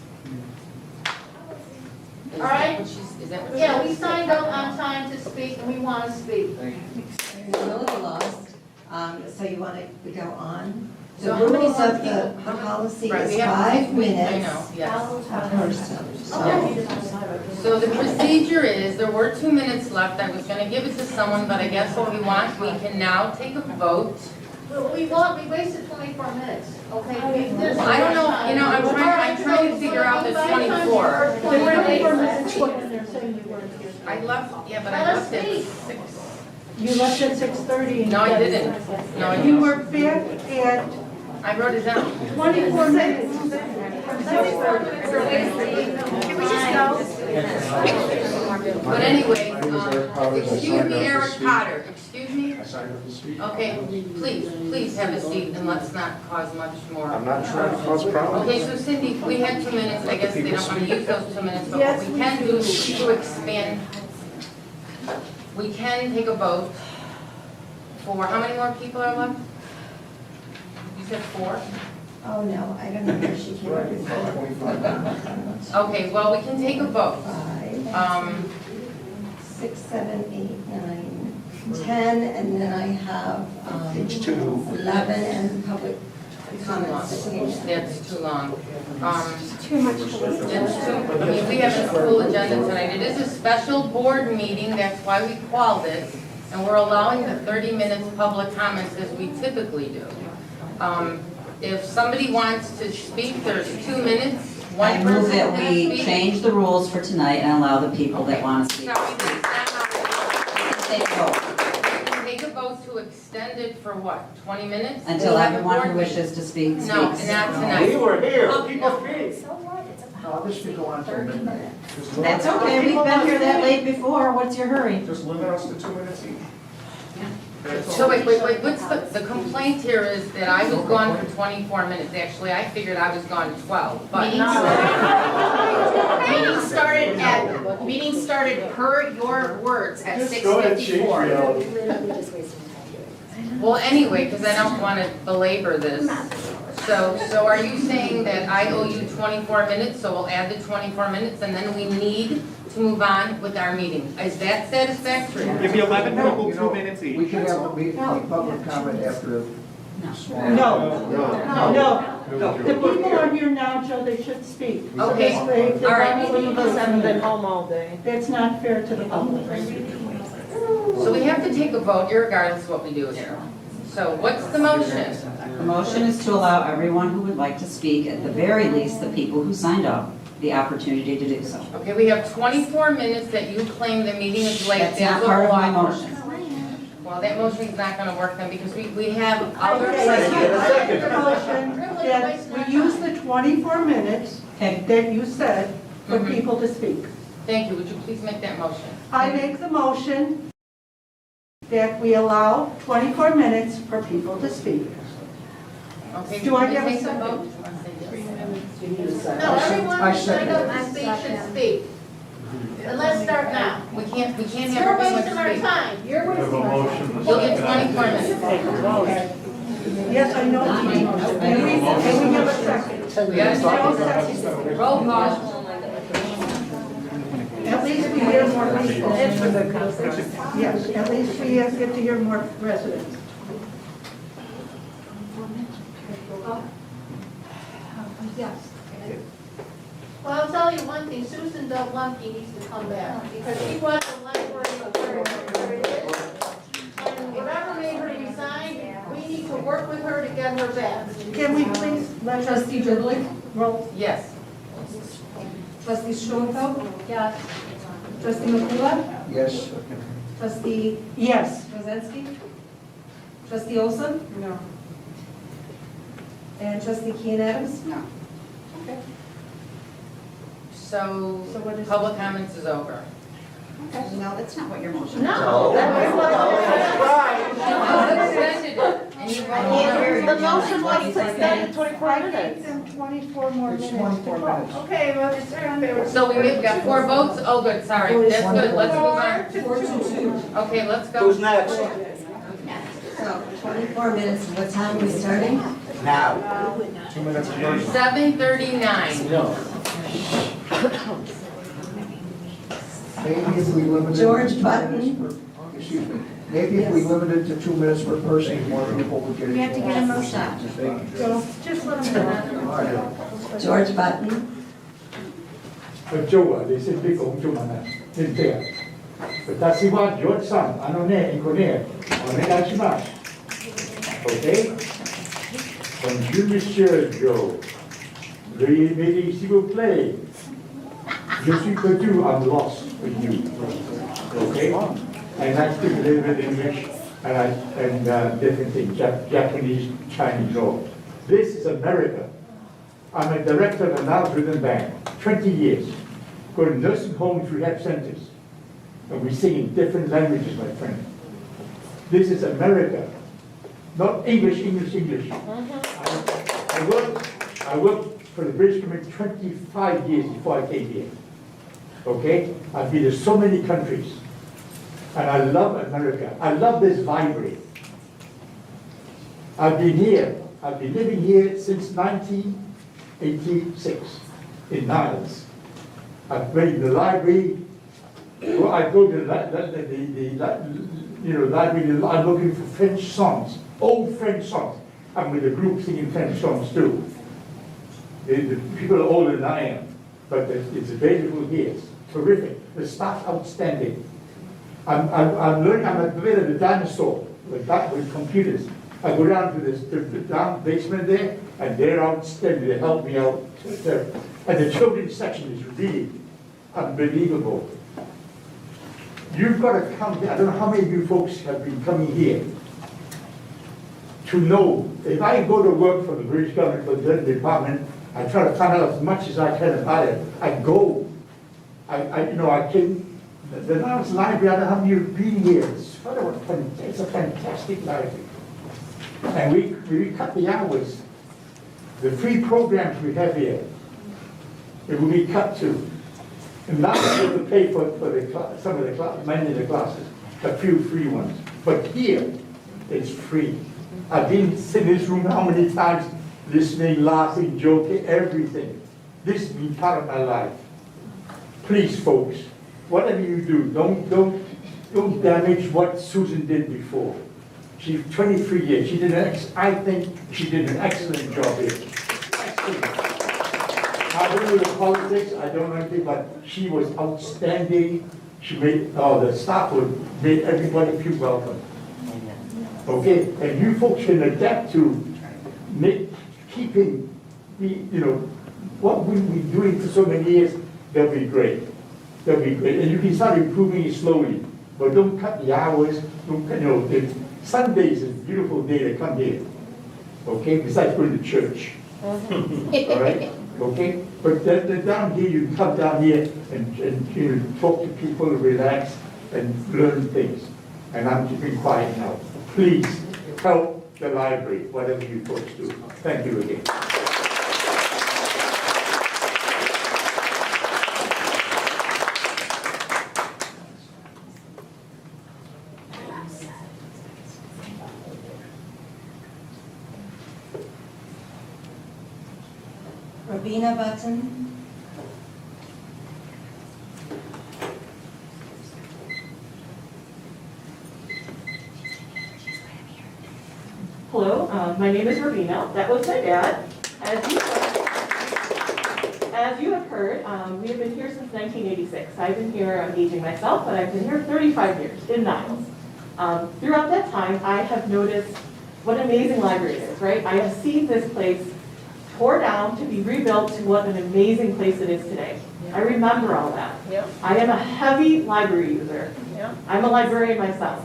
All right? Is that what Yeah, we signed up on time to speak, and we want to speak. You're a little lost, so you want to go on? So The how many rules of the people- policy Right, is we have 5 minutes. I know, yes. Per person. So the procedure is, there were 2 minutes left. I was gonna give it to someone, but I guess what we want, we can now take a vote. We wasted 24 minutes, okay? I don't know, you know, I'm trying to figure out this 24. They were 4 minutes short and they're saying you weren't here. I left, yeah, but I left at 6. You left at 6:30. No, I didn't. No, I You didn't. were back at I wrote it down. 24 minutes. Can we But anyway, excuse me, Eric Potter, excuse me? I signed up to speak. Okay, please have a seat and let's not cause much more. I'm not trying to cause problems. Okay, so Cindy, we had 2 minutes, I guess they don't want to use those 2 minutes, but what we can do to expand, we can take a vote for, how many more people are left? You said 4? Oh, no, I don't know where she came up with 4. Okay, well, we can take a vote. 5, 6, 7, 8, 9, 10, and then I have 11 and public comments. That's too long. Too much to listen That's too, I mean, we have a full agenda tonight. It is a special board meeting, that's why we called it, and we're allowing the 30 minutes public comments as we typically do. If somebody wants to speak, there's 2 minutes. I One move person that can we speak. change the rules for tonight and allow the people that want to speak. Sorry, that's not how Take a vote. we can take a vote to extend it for what, 20 minutes? Until We'll have a everyone board who meeting. wishes to speak No, speaks. not tonight. We were here. Oh, People no. speak. No, this could go on till midnight. Just That's limit- okay, we've been here that late before, what's your hurry? Just limit us to 2 minutes each. So wait, what's the complaint here is that I was gone for 24 minutes. Actually, I figured I was gone 12, but. Meeting started per your words at Just go ahead, Chief. 6:54. Well, anyway, because I don't want to belabor this. So are you saying that I owe you 24 minutes, so we'll add the 24 minutes, and then we need to move on with our meeting? Is that satisfactory? Give me 11 people, You know, 2 minutes each. We can have a public comment after. No. The people are here now, Joe, they should speak. Okay. They've All right. gone to leave us, haven't been home all day. That's not fair to the public. So we have to take a vote irregardless of what we do here. So what's the motion? The motion is to allow everyone who would like to speak, at the very least, the people who signed up, the opportunity to do so. Okay, we have 24 minutes that you claim the meeting is late. That's not part of my law. motion. Well, that motion is not going to work then because we have other. Okay, I make the motion that we use the 24 minutes Okay. that you said for people to speak. Thank you, would you please make that motion? I make the motion that we allow 24 minutes for people to speak. Okay. Do I can you have a take the second? vote? No, everyone who signed up to speak should speak. And let's start now. We can't have You're everyone wasting our speak. time. You're We have wasting a our time. motion. You'll get 24 minutes. Yes, I know. Can we have a second? We got a second. Roll call. At least we hear more people. Yes, at least we get to hear more residents. Yes. Well, I'll tell you one thing, Susan Drblik needs to come back, because she was the library authority, where it is. And whatever made her resign, we need to work with her to get her back. Can we please let Trustee Drblik? roll? Yes. Trustee Schoenfeldt? Yes. Trustee Makula? Yes. Trustee Yes. Rozensky? Trustee Olson? No. And Trustee Keen Adams? No. Okay. So So what is- public comments is over. No, that's not what your motion is. No, that's what Extended it, and you voted no. The motion was to extend it 24 I gave minutes. them 24 more It's minutes. 24 minutes. Okay, well, it's fair. So we've got 4 votes, oh good, sorry, that's good, let's move on. Okay, let's go. Who's next? So 24 minutes, what time are we starting? Now. 2 minutes. 7:39. No. Maybe if we limited. George it to 2 Button. minutes per- Excuse me. Maybe if we limited to 2 minutes per person, more people would get it. We have to get a motion. So just let them All right. George Button. 今日はレセピコンチョマナ先生。私はジョージさん、ね、これ、お願いします。Okay? Bonjour, Monsieur Joe. Veuillez m'aider, s'il vous plaît. Je suis perdu, I'm lost with you. Okay? And I speak a little bit English and different things, Japanese, Chinese, all. This is America. I'm a director of the Niles Rhythm Band, 20 years. go to nursing homes, rehab centers, and we sing in different languages, my friend. This is America, not English, English, English. I worked for the British community 25 years before I came here. Okay? I've been to so many countries. And I love America. I love this library. I've been living here since 1986 in Niles. I've been in the library. Well, I go to the library. I'm looking for French songs, old French songs. I'm with a group singing French songs too. The people are older than I am, but it's available here. It's terrific. The staff's outstanding. I'm learning. I'm a bit of a dinosaur with computers. I go down to the down basement there, and they're outstanding. They help me out. And the children's section is really unbelievable. You've got to come here. I don't know how many of you folks have been coming here to know. If I go to work for the British government, for the department, I try to find out as much as I can about it. I go. I can. The Niles Library, I don't know how many of you have been here. It's a fantastic library. And we cut the hours. The free programs we have here, it will be cut to. And now we have to pay for some of the many of the classes, a few free ones. But here, it's free. I've been in this room how many times, listening, laughing, joking, everything. This has been part of my life. Please, folks, whatever you do, don't damage what Susan did before. She's 23 years. I think she did an excellent job here. Excellent. I don't know the politics, I don't know anything, but she was outstanding. She made, the staff made everybody feel welcome. Okay, and you folks can adapt to keeping what we've been doing for so many years. They'll be great. They'll be great, and you can start improving it slowly. But don't cut the hours. Sunday is a beautiful day to come here. Okay, besides going to church. All right. Okay, but then down here, you can come down here and talk to people, relax, and learn things. And I'm keeping quiet now. Please help the library, whatever you folks do. Thank you again. Robina Button. Hello, my name is Robina. That was my dad. As you have heard, we have been here since 1986. I've been here, I'm aging myself, but I've been here 35 years in Niles. Throughout that time, I have noticed what an amazing library it is, right? I have seen this place tore down to be rebuilt to what an amazing place it is today. I remember all that. I am a heavy library user. I'm a librarian myself.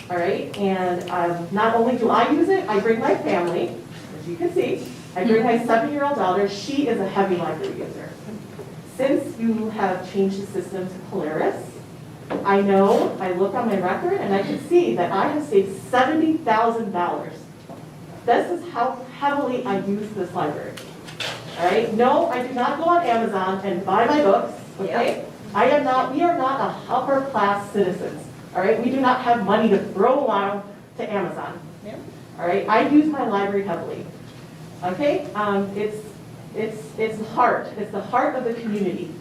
All right, and not only do I use it, I bring my family, as you can see. I bring my 7-year-old daughter. She is a heavy library user. Since you have changed the system to Polaris, I look on my record and I can see that I have saved $70,000. This is how heavily I use this library. All right, no, I do not go on Amazon and buy my books, okay? We are not a upper class citizens. All right, we do not have money to throw around to Amazon. All right, I use my library heavily. Okay, it's the heart. It's the heart of the community.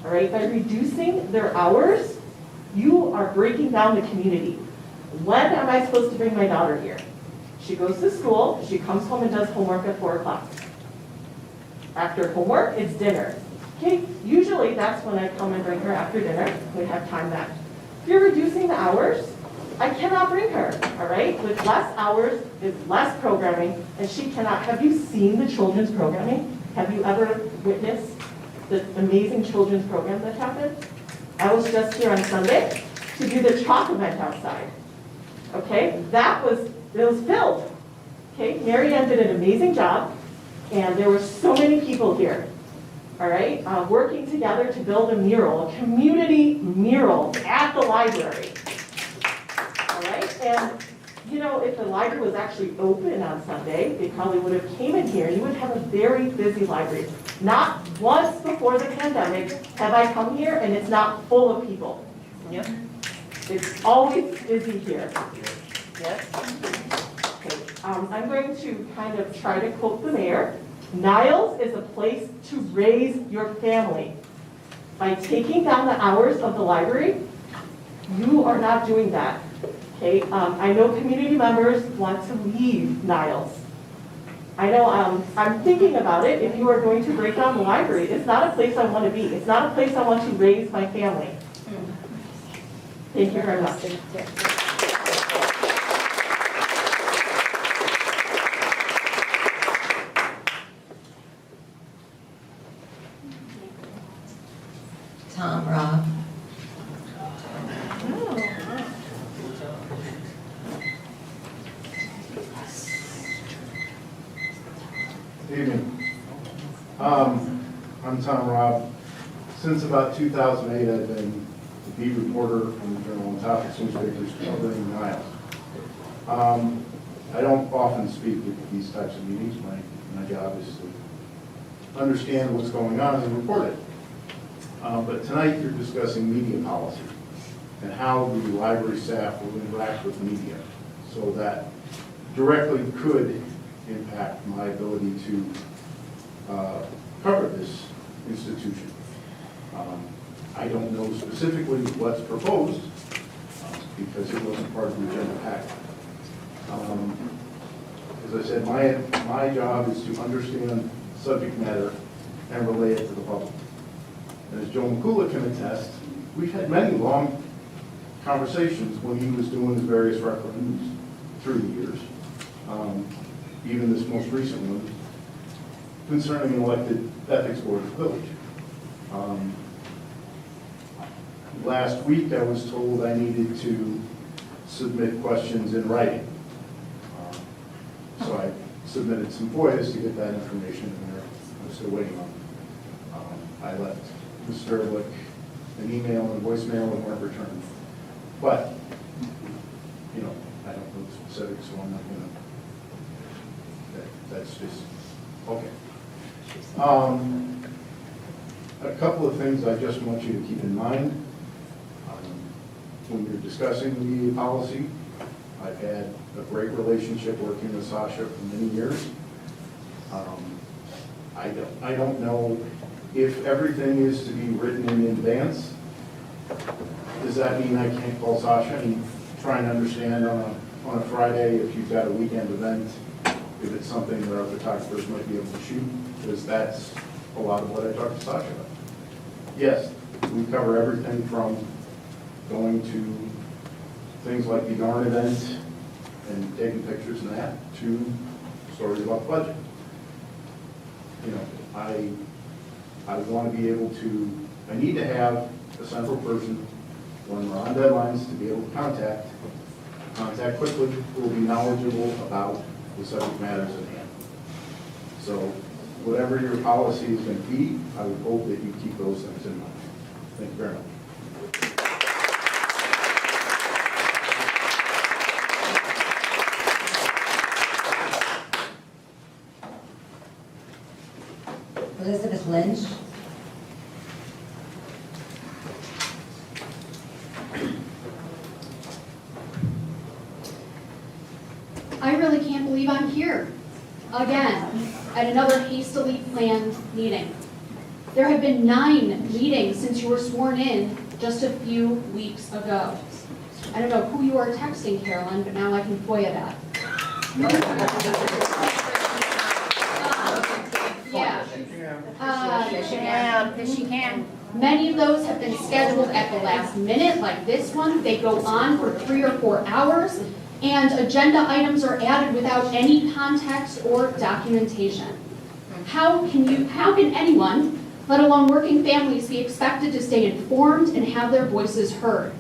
All right, by reducing their hours, you are breaking down the community. When am I supposed to bring my daughter here? She goes to school. She comes home and does homework at 4 o'clock. After homework, it's dinner. Okay, usually that's when I come and bring her after dinner. We have time then. If you're reducing the hours, I cannot bring her, all right? With less hours, with less programming, and she cannot. Have you seen the children's programming? Have you ever witnessed the amazing children's program that happened? I was just here on Sunday to do the chalk event outside, okay? It was filled, okay? Mary Ann did an amazing job, and there were so many people here, all right? Working together to build a mural, a community mural at the library. All right, and you know, if the library was actually open on Sunday, they probably would have came in here. You would have a very busy library. Not once before the pandemic have I come here and it's not full of people. Yep. It's always busy here. Yes. Okay, I'm going to kind of try to quote the mayor. Niles is a place to raise your family. By taking down the hours of the library, you are not doing that. Okay, I know community members want to leave Niles. I know, I'm thinking about it. If you are going to break down the library, it's not a place I want to be. It's not a place I want to raise my family. Thank you very much. Tom, Rob. Evening. I'm Tom Robb. Since about 2008, I've been the beat reporter on the Journal and Topics newspapers covering Niles. I don't often speak at these types of meetings. My job is to understand what's going on and report it. But tonight you're discussing media policy and how the library staff will interact with media, so that directly could impact my ability to cover this institution. I don't know specifically what's proposed because it wasn't part of the agenda packet. As I said, my job is to understand subject matter and relay it to the public. And as Joe Makula can attest, we've had many long conversations when he was doing his various referendums through the years. Even this most recent one, concerning an elected ethics board of the village. Last week, I was told I needed to submit questions in writing. So I submitted some FOIAs to get that information, and I'm still waiting on them. I left Mr. Drblik an email and voicemail and weren't returned. But, you know, I don't know the specifics, so I'm not going to. That's just, okay. A couple of things I just want you to keep in mind. When you're discussing media policy, I've had a great relationship working with Sasha for many years. I don't know if everything is to be written in advance. Does that mean I can't call Sasha and try and understand on a Friday if you've got a weekend event, if it's something that our photographers might be able to shoot? Because that's a lot of what I talk to Sasha about. Yes, we cover everything from going to things like the Yarn event and taking pictures and that, to stories about budget. You know, I want to be able to, I need to have a central person when we're on deadlines to be able to contact quickly, who will be knowledgeable about the subject matters at hand. So whatever your policy is going to be, I would hope that you keep those things in mind. Thank you very much. Elizabeth Lynch. I really can't believe I'm here, again, at another hastily planned meeting. There have been 9 meetings since you were sworn in just a few weeks ago. I don't know who you are texting, Carolyn, but now I can FOIA that. Yes, she can. Many of those have been scheduled at the last minute, like this one. They go on for 3 or 4 hours, and agenda items are added without any context or documentation. How can anyone, let alone working families, be expected to stay informed and have their voices heard?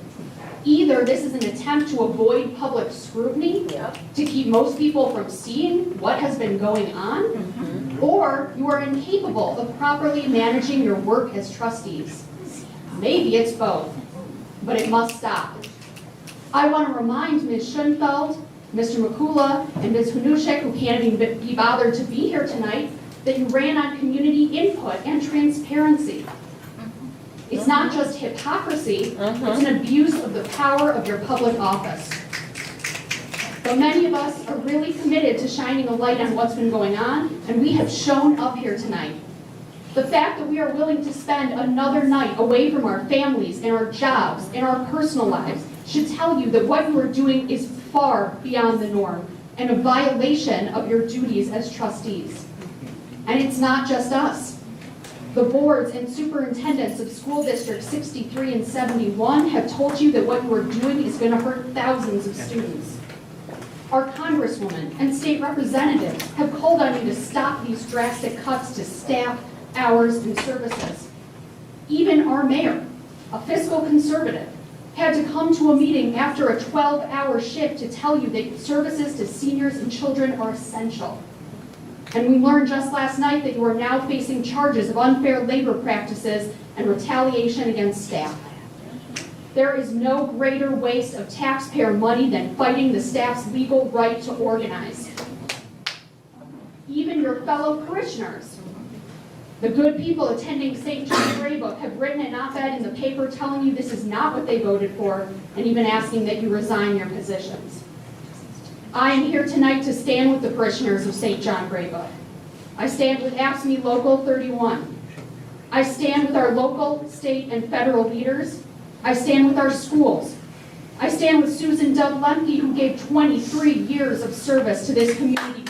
Either this is an attempt to avoid public scrutiny, to keep most people from seeing what has been going on, or you are incapable of properly managing your work as trustees. Maybe it's both, but it must stop. I want to remind Ms. Schoenfeldt, Mr. Makula, and Ms. Hanusiak, who can't even be bothered to be here tonight, that you ran on community input and transparency. It's not just hypocrisy, it's an abuse of the power of your public office. But many of us are really committed to shining a light on what's been going on, and we have shown up here tonight. The fact that we are willing to spend another night away from our families and our jobs and our personal lives should tell you that what you are doing is far beyond the norm and a violation of your duties as trustees. And it's not just us. The boards and superintendents of school districts 63 and 71 have told you that what you are doing is going to hurt thousands of students. Our congresswoman and state representatives have called on you to stop these drastic cuts to staff, hours, and services. Even our mayor, a fiscal conservative, had to come to a meeting after a 12-hour shift to tell you that services to seniors and children are essential. And we learned just last night that you are now facing charges of unfair labor practices and retaliation against staff. There is no greater waste of taxpayer money than fighting the staff's legal right to organize. Even your fellow parishioners, the good people attending St. John Drblik, have written an op-ed in the paper telling you this is not what they voted for, and even asking that you resign your positions. I am here tonight to stand with the parishioners of St. John Drblik. I stand with AFSCME Local 31. I stand with our local, state, and federal leaders. I stand with our schools. I stand with Susan Dublemke, who gave 23 years of service to this community.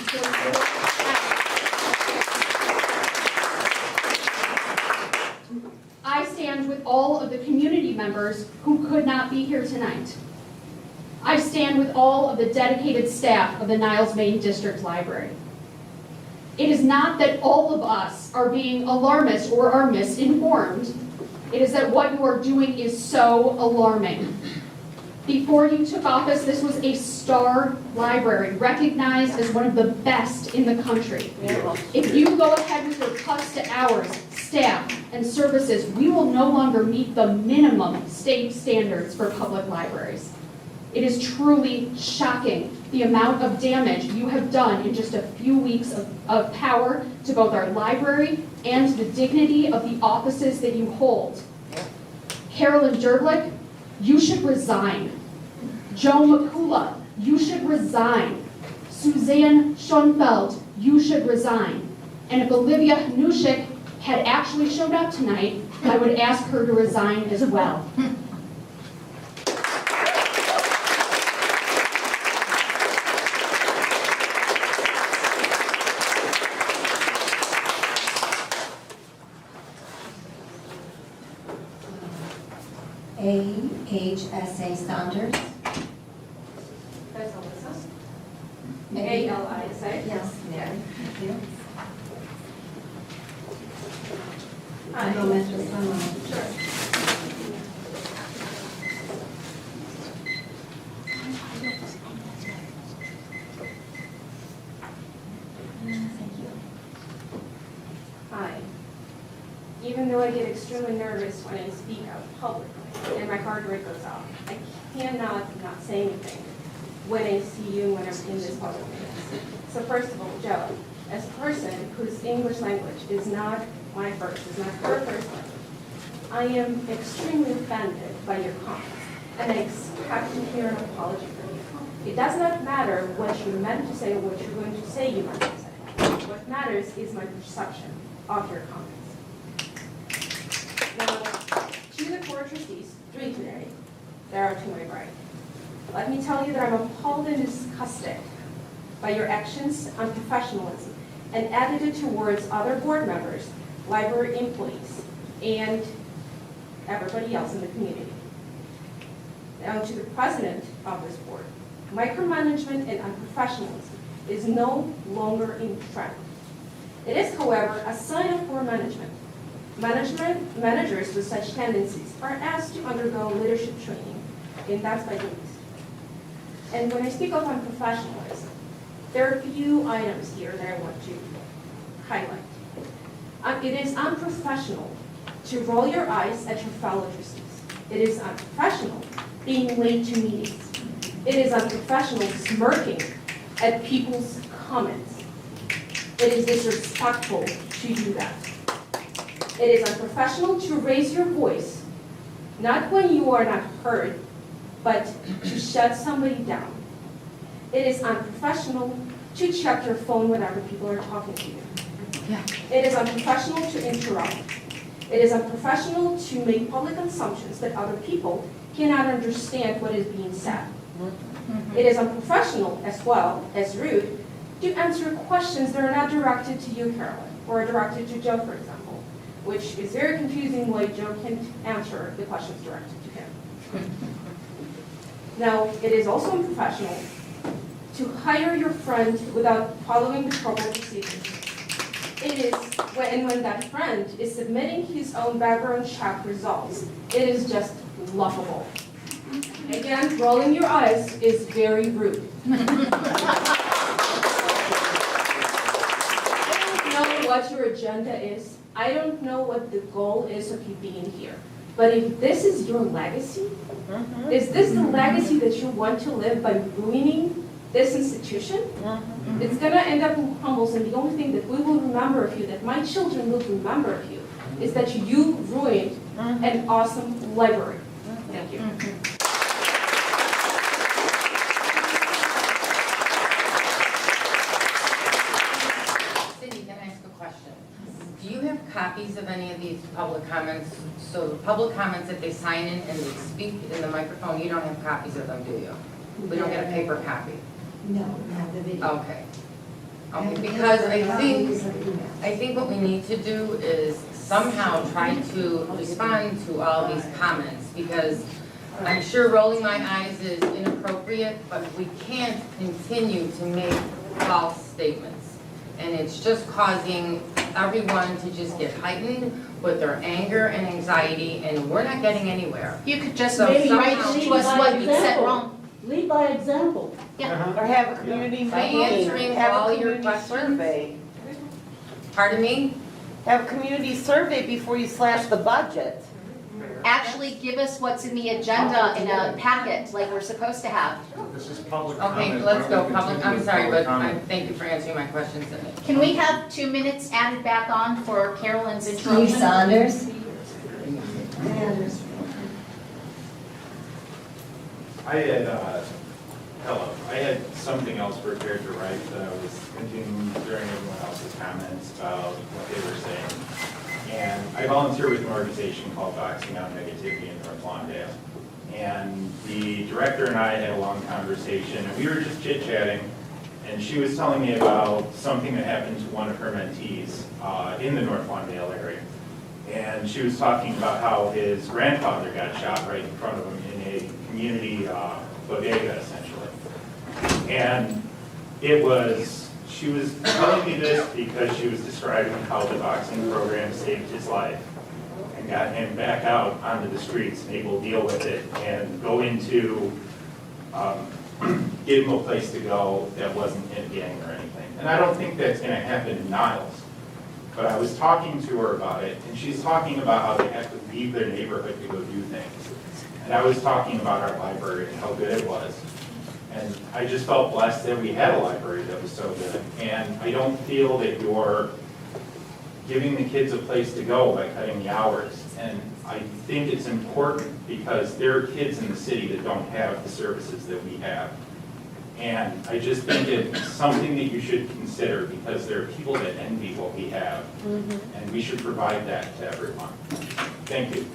I stand with all of the community members who could not be here tonight. I stand with all of the dedicated staff of the Niles Main District Library. It is not that all of us are being alarmist or are misinformed. It is that what you are doing is so alarming. Before you took office, this was a star library, recognized as one of the best in the country. If you go ahead with your cuts to hours, staff, and services, we will no longer meet the minimum state standards for public libraries. It is truly shocking the amount of damage you have done in just a few weeks of power to both our library and the dignity of the offices that you hold. Carolyn Drblik, you should resign. Joe Makula, you should resign. Suzanne Schoenfeldt, you should resign. And if Olivia Hanusiak had actually showed up tonight, I would ask her to resign as well. A.H.S.A. Saunders. That's Alyssa. A-L-I-S-A? Yes, Mary. Thank you. Hi. No, Mr. Sunlight. Sure. Hi. Even though I get extremely nervous when I speak out publicly and my heart rate goes up, I cannot not say anything when I see you when I'm in this public meeting. So first of all, Joe, as a person whose English language is not my first, is not her first language, I am extremely offended by your comments, and I expect to hear an apology from you. It does not matter what you meant to say or what you're going to say you meant to say. What matters is my perception of your comments. Now, to the 4 trustees, 3 today, there are 2 on my right. Let me tell you that I'm appalled and disgusted by your actions, unprofessionalism, and attitude towards other board members, library employees, and everybody else in the community. Now, to the president of this board, micromanagement and unprofessionalism is no longer in trend. It is, however, a sign of poor management. Managers with such tendencies are asked to undergo leadership training and that's by the least. And when I speak of unprofessionalism, there are a few items here that I want to highlight. It is unprofessional to roll your eyes at your fellow trustees. It is unprofessional being late to meetings. It is unprofessional smirking at people's comments. It is disrespectful to do that. It is unprofessional to raise your voice, not when you are not heard, but to shut somebody down. It is unprofessional to check your phone whenever people are talking to you. It is unprofessional to interrupt. It is unprofessional to make public assumptions that other people cannot understand what is being said. It is unprofessional as well as rude to answer questions that are not directed to you, Carolyn, or directed to Joe, for example, which is very confusing why Joe can't answer the questions directed to him. Now, it is also unprofessional to hire your friend without following the proper procedures. It is when that friend is submitting his own background check results, it is just laughable. Again, rolling your eyes is very rude. I don't know what your agenda is. I don't know what the goal is of you being here. But if this is your legacy, is this the legacy that you want to live by ruining this institution? It's going to end up in crumbles, and the only thing that we will remember of you, that my children will remember of you, is that you ruined an awesome library. Thank you. Cindy, can I ask a question? Do you have copies of any of these public comments? So the public comments that they sign in and they speak in the microphone, you don't have copies of them, do you? We don't get a paper copy? No, not the video. Okay. Okay, because I think what we need to do is somehow try to respond to all these comments, because I'm sure rolling my eyes is inappropriate, but we can't continue to make false statements. And it's just causing everyone to just get heightened with their anger and anxiety, and we're not getting anywhere. You could just So maybe somehow- write to us what you said wrong. Lead by example. Yeah. Or have a community By meeting, answering have all a your community questions. survey. Pardon me? Have a community survey before you slash the budget. Actually, give us what's in the agenda in a packet, like we're supposed to have. This is public Okay, comment. let's go Why don't we public, continue I'm with sorry, public but comment? thank you for answering my questions. Can we have 2 minutes added back on for Carolyn's Steve introduction? Saunders. I had something else prepared to write that I was continuing during everyone else's comments about what they were saying. And I volunteer with an organization called Boxing Out Negativity in North Lawndale. And the director and I had a long conversation, and we were just chit-chatting, and she was telling me about something that happened to one of her mentees in the North Lawndale area. And she was talking about how his grandfather got shot right in front of him in a community bodega, essentially. And she was telling me this because she was describing how the boxing program saved his life and got him back out onto the streets and able to deal with it and go into, give him a place to go that wasn't in a gang or anything. And I don't think that's gonna happen in Niles. But I was talking to her about it, and she's talking about how they have to leave their neighborhood to go do things. And I was talking about our library and how good it was. And I just felt blessed that we had a library that was so good. And I don't feel that you're giving the kids a place to go by cutting the hours. And I think it's important because there are kids in the city that don't have the services that we have. And I just think it's something that you should consider because there are people that envy what we have. And we should provide that to everyone. Thank you.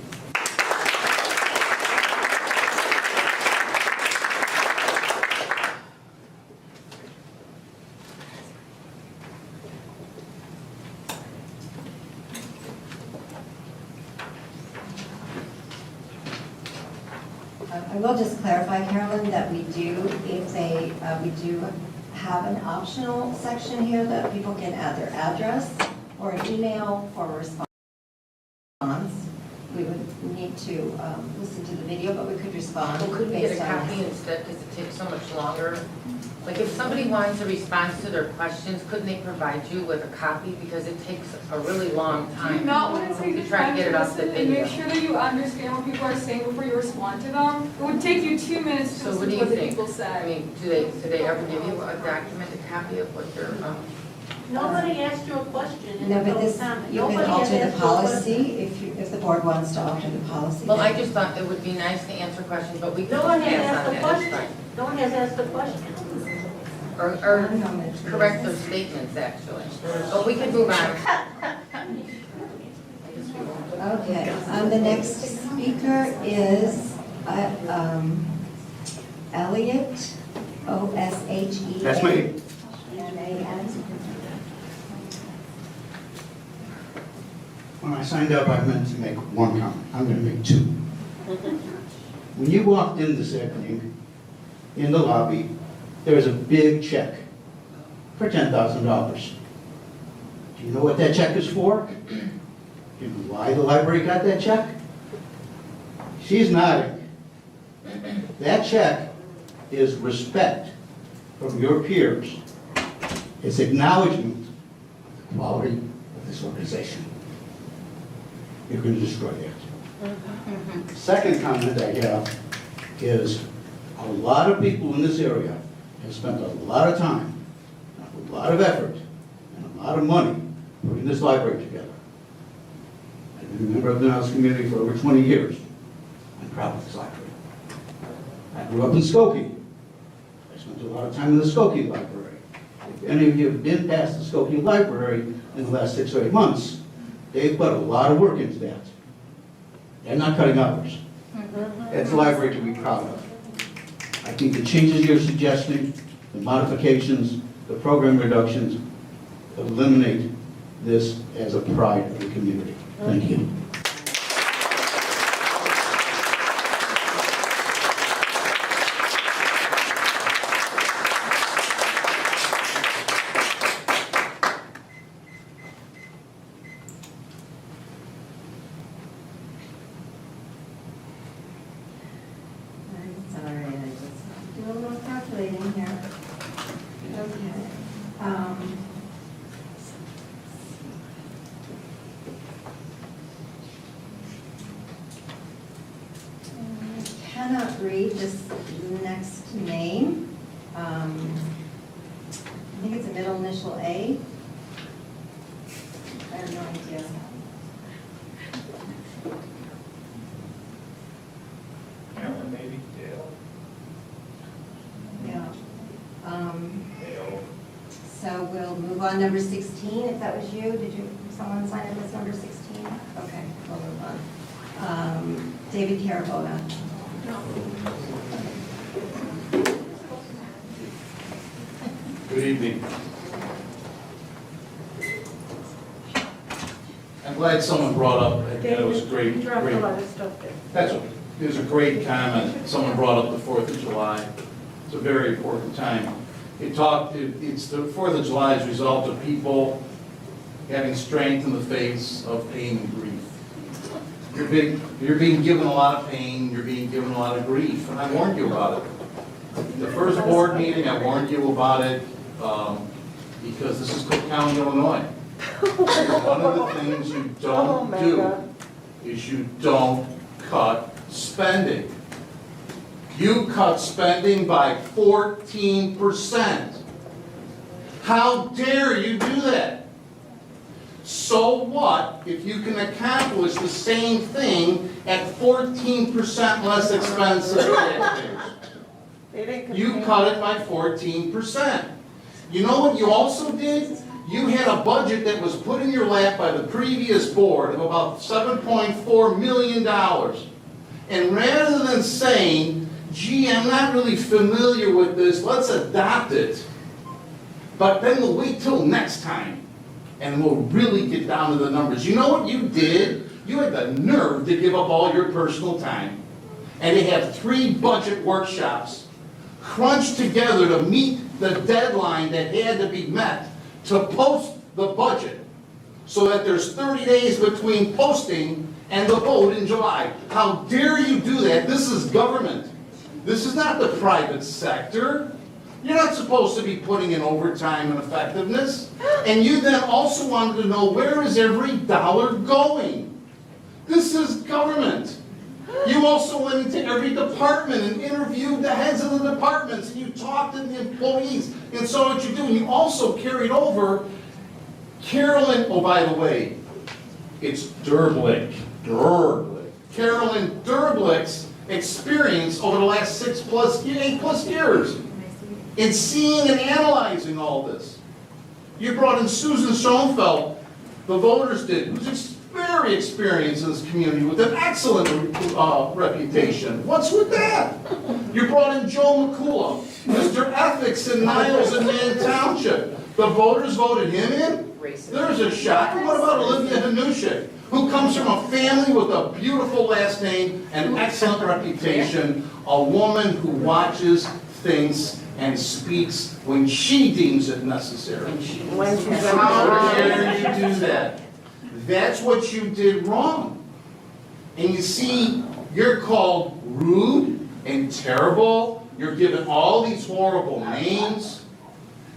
I will just clarify, Carolyn, that we do, we do have an optional section here that people can add their address or an email for response. We would need to listen to the video, but we could respond Well, could we get a based on copy instead, because it takes so much longer? Like, if somebody wants a response to their questions, couldn't they provide you with a copy? Because it takes a really long time. Not when it takes to try to get it off the and video. make sure that you understand what people are saying before you respond to them. It would take you 2 minutes to So what listen do to you what the think? people I say. mean, do they ever give you a documented copy of what they're, Nobody asked you a question in No, the but this, comment. you can Nobody has alter the asked you a question. policy if the board wants to alter the policy. well, I then- just thought it would be nice to answer questions, but we can No one has pass asked on a that, that's question. fine. No one has asked a question. Or correct their statements, actually. But we can move on. Okay, the next speaker is Elliot, O-S-H-E-A. That's me. M-A-N. When I signed up, I meant to make one comment. I'm going to make two. When you walked in this evening, in the lobby, there was a big check for $10,000. Do you know what that check is for? Do you know why the library got that check? She's nodding. That check is respect from your peers. It's acknowledgement of the quality of this organization. You're going to destroy that. Second comment I have is a lot of people in this area have spent a lot of time, a lot of effort, and a lot of money putting this library together. I've been a member of the Niles community for over 20 years. I'm proud of this library. I grew up in Skokie. I spent a lot of time in the Skokie library. If any of you have been past the Skokie library in the last 6 or 8 months, they've put a lot of work into that. They're not cutting hours. That's a library to be proud of. I think the changes you're suggesting, the modifications, the program reductions, eliminate this as a pride of the community. Thank you. I'm sorry, I just do a little calculating here. Okay. I cannot read this next name. I think it's a middle initial A. I have no idea. Alan, maybe, Dale. Yeah. Dale. So we'll move on, number 16, if that was you. Did someone sign up as number 16? Okay, we'll move on. David Carabona. Good evening. I'm glad someone brought up, it was great. You dropped a lot of stuff there. That's okay. It was a great comment. Someone brought up the 4th of July. It's a very important time. It's the 4th of July's result of people having strength in the face of pain and grief. You're being given a lot of pain, you're being given a lot of grief, and I warned you about it. The first board meeting, I warned you about it, because this is Cook County, Illinois. One of the things you don't do is you don't cut spending. You cut spending by 14%. How dare you do that? So what if you can accomplish the same thing at 14% less expense than taxpayers? You cut it by 14%. You know what you also did? You had a budget that was put in your lap by the previous board of about $7.4 million. And rather than saying, gee, I'm not really familiar with this, let's adopt it, but then we'll wait till next time, and we'll really get down to the numbers. You know what you did? You had the nerve to give up all your personal time, and to have 3 budget workshops crunched together to meet the deadline that had to be met to post the budget, so that there's 30 days between posting and the vote in July. How dare you do that? This is government. This is not the private sector. You're not supposed to be putting in overtime and effectiveness. And you then also wanted to know, where is every dollar going? This is government. You also went into every department and interviewed the heads of the departments, and you talked to the employees, and saw what you do. And you also carried over Carolyn, oh, by the way, it's Drblik. Carolyn Drblik's experience over the last 8+ years in seeing and analyzing all this. You brought in Susan Schoenfeldt, the voters did, who's very experienced in this community with an excellent reputation. What's with that? You brought in Joe Makula, Mr. Ethics in Niles and Man Township. The voters voted him in? There's a shock. And what about Olivia Hanusiak, who comes from a family with a beautiful last name and excellent reputation, a woman who watches, thinks, and speaks when she deems it necessary. How dare you do that? That's what you did wrong. And you see, you're called rude and terrible. You're given all these horrible names.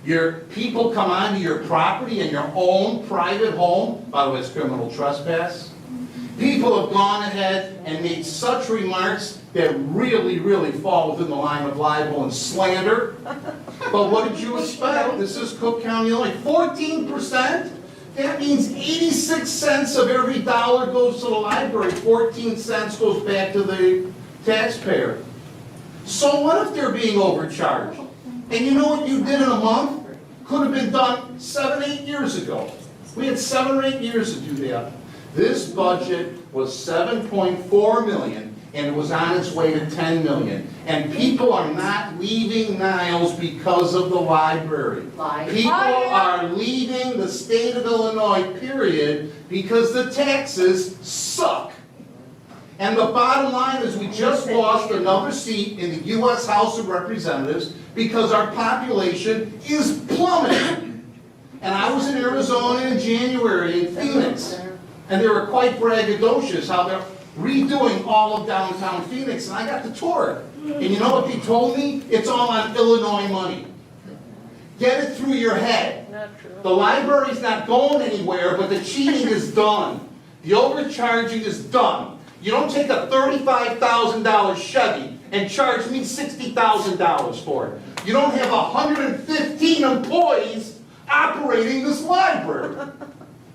Your people come onto your property in your own private home. By the way, it's criminal trespass. People have gone ahead and made such remarks that really, really fall within the line of libel and slander. But what did you expect? This is Cook County, Illinois. 14%? That means 86 cents of every dollar goes to the library. 14 cents goes back to the taxpayer. So what if they're being overcharged? And you know what you did in a month? Could have been done 7, 8 years ago. We had 7 or 8 years to do that. This budget was $7.4 million, and it was on its way to $10 million. And people are not leaving Niles because of the library. People are leaving the state of Illinois, period, because the taxes suck. And the bottom line is we just lost another seat in the U.S. House of Representatives because our population is plummeting. And I was in Arizona in January, in Phoenix, and they were quite braggadocious how they're redoing all of downtown Phoenix, and I got to tour it. And you know what they told me? It's all on Illinois money. Get it through your head. The library's not going anywhere, but the cheating is done. The overcharging is done. You don't take a $35,000 Chevy and charge me $60,000 for it. You don't have 115 employees operating this library.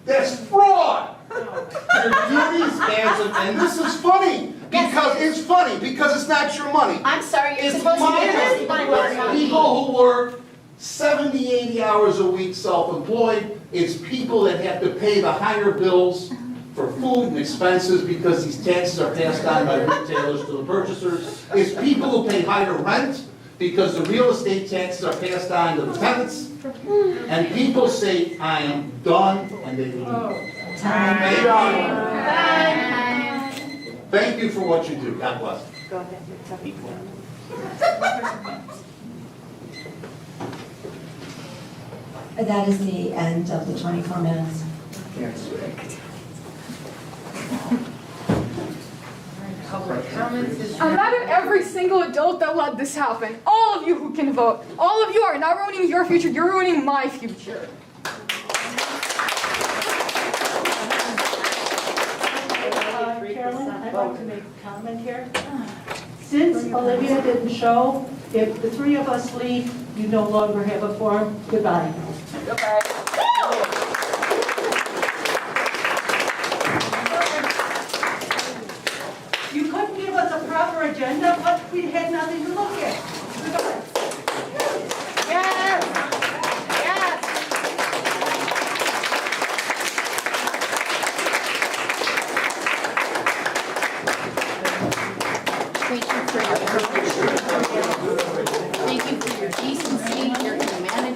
That's fraud. Your duties and this is funny because it's not your money. I'm sorry, you're It's supposed to be my money. People who work 70, 80 hours a week self-employed. It's people that have to pay the higher bills for food and expenses because these taxes are passed on by retailers to the purchasers. It's people who pay higher rent because the real estate taxes are passed on to the tenants. And people say, I am done, and they leave. Thank you for what you do. God bless. Go ahead. That is the end of the 24 minutes. Public comments is. I'm mad at every single adult that let this happen. All of you who can vote. All of you are not ruining your future, you're ruining my future. Carolyn, I'd like to make a comment here. Since Olivia didn't show, if the three of us leave, you no longer have a forum. Goodbye. Goodbye. You couldn't give us a proper agenda, but we had nothing to look at. Goodbye. Yes. Yes. Thank you for your courage. Thank you for your decency, your humanity.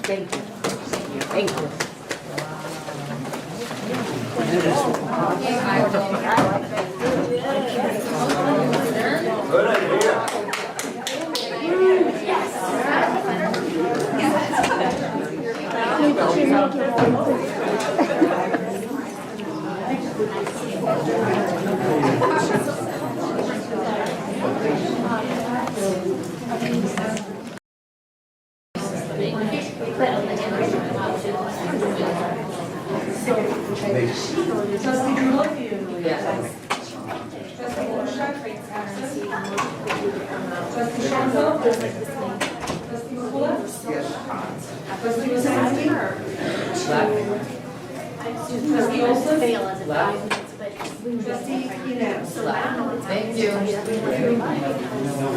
Thank you. Thank you. Good idea. Trustee Drblik? Yes. Trustee Hanusiak? Trustee Schoenfeldt? Trustee Makula? Trustee Rosinski? Trustee Olson? Trustee Unanimous? Thank you.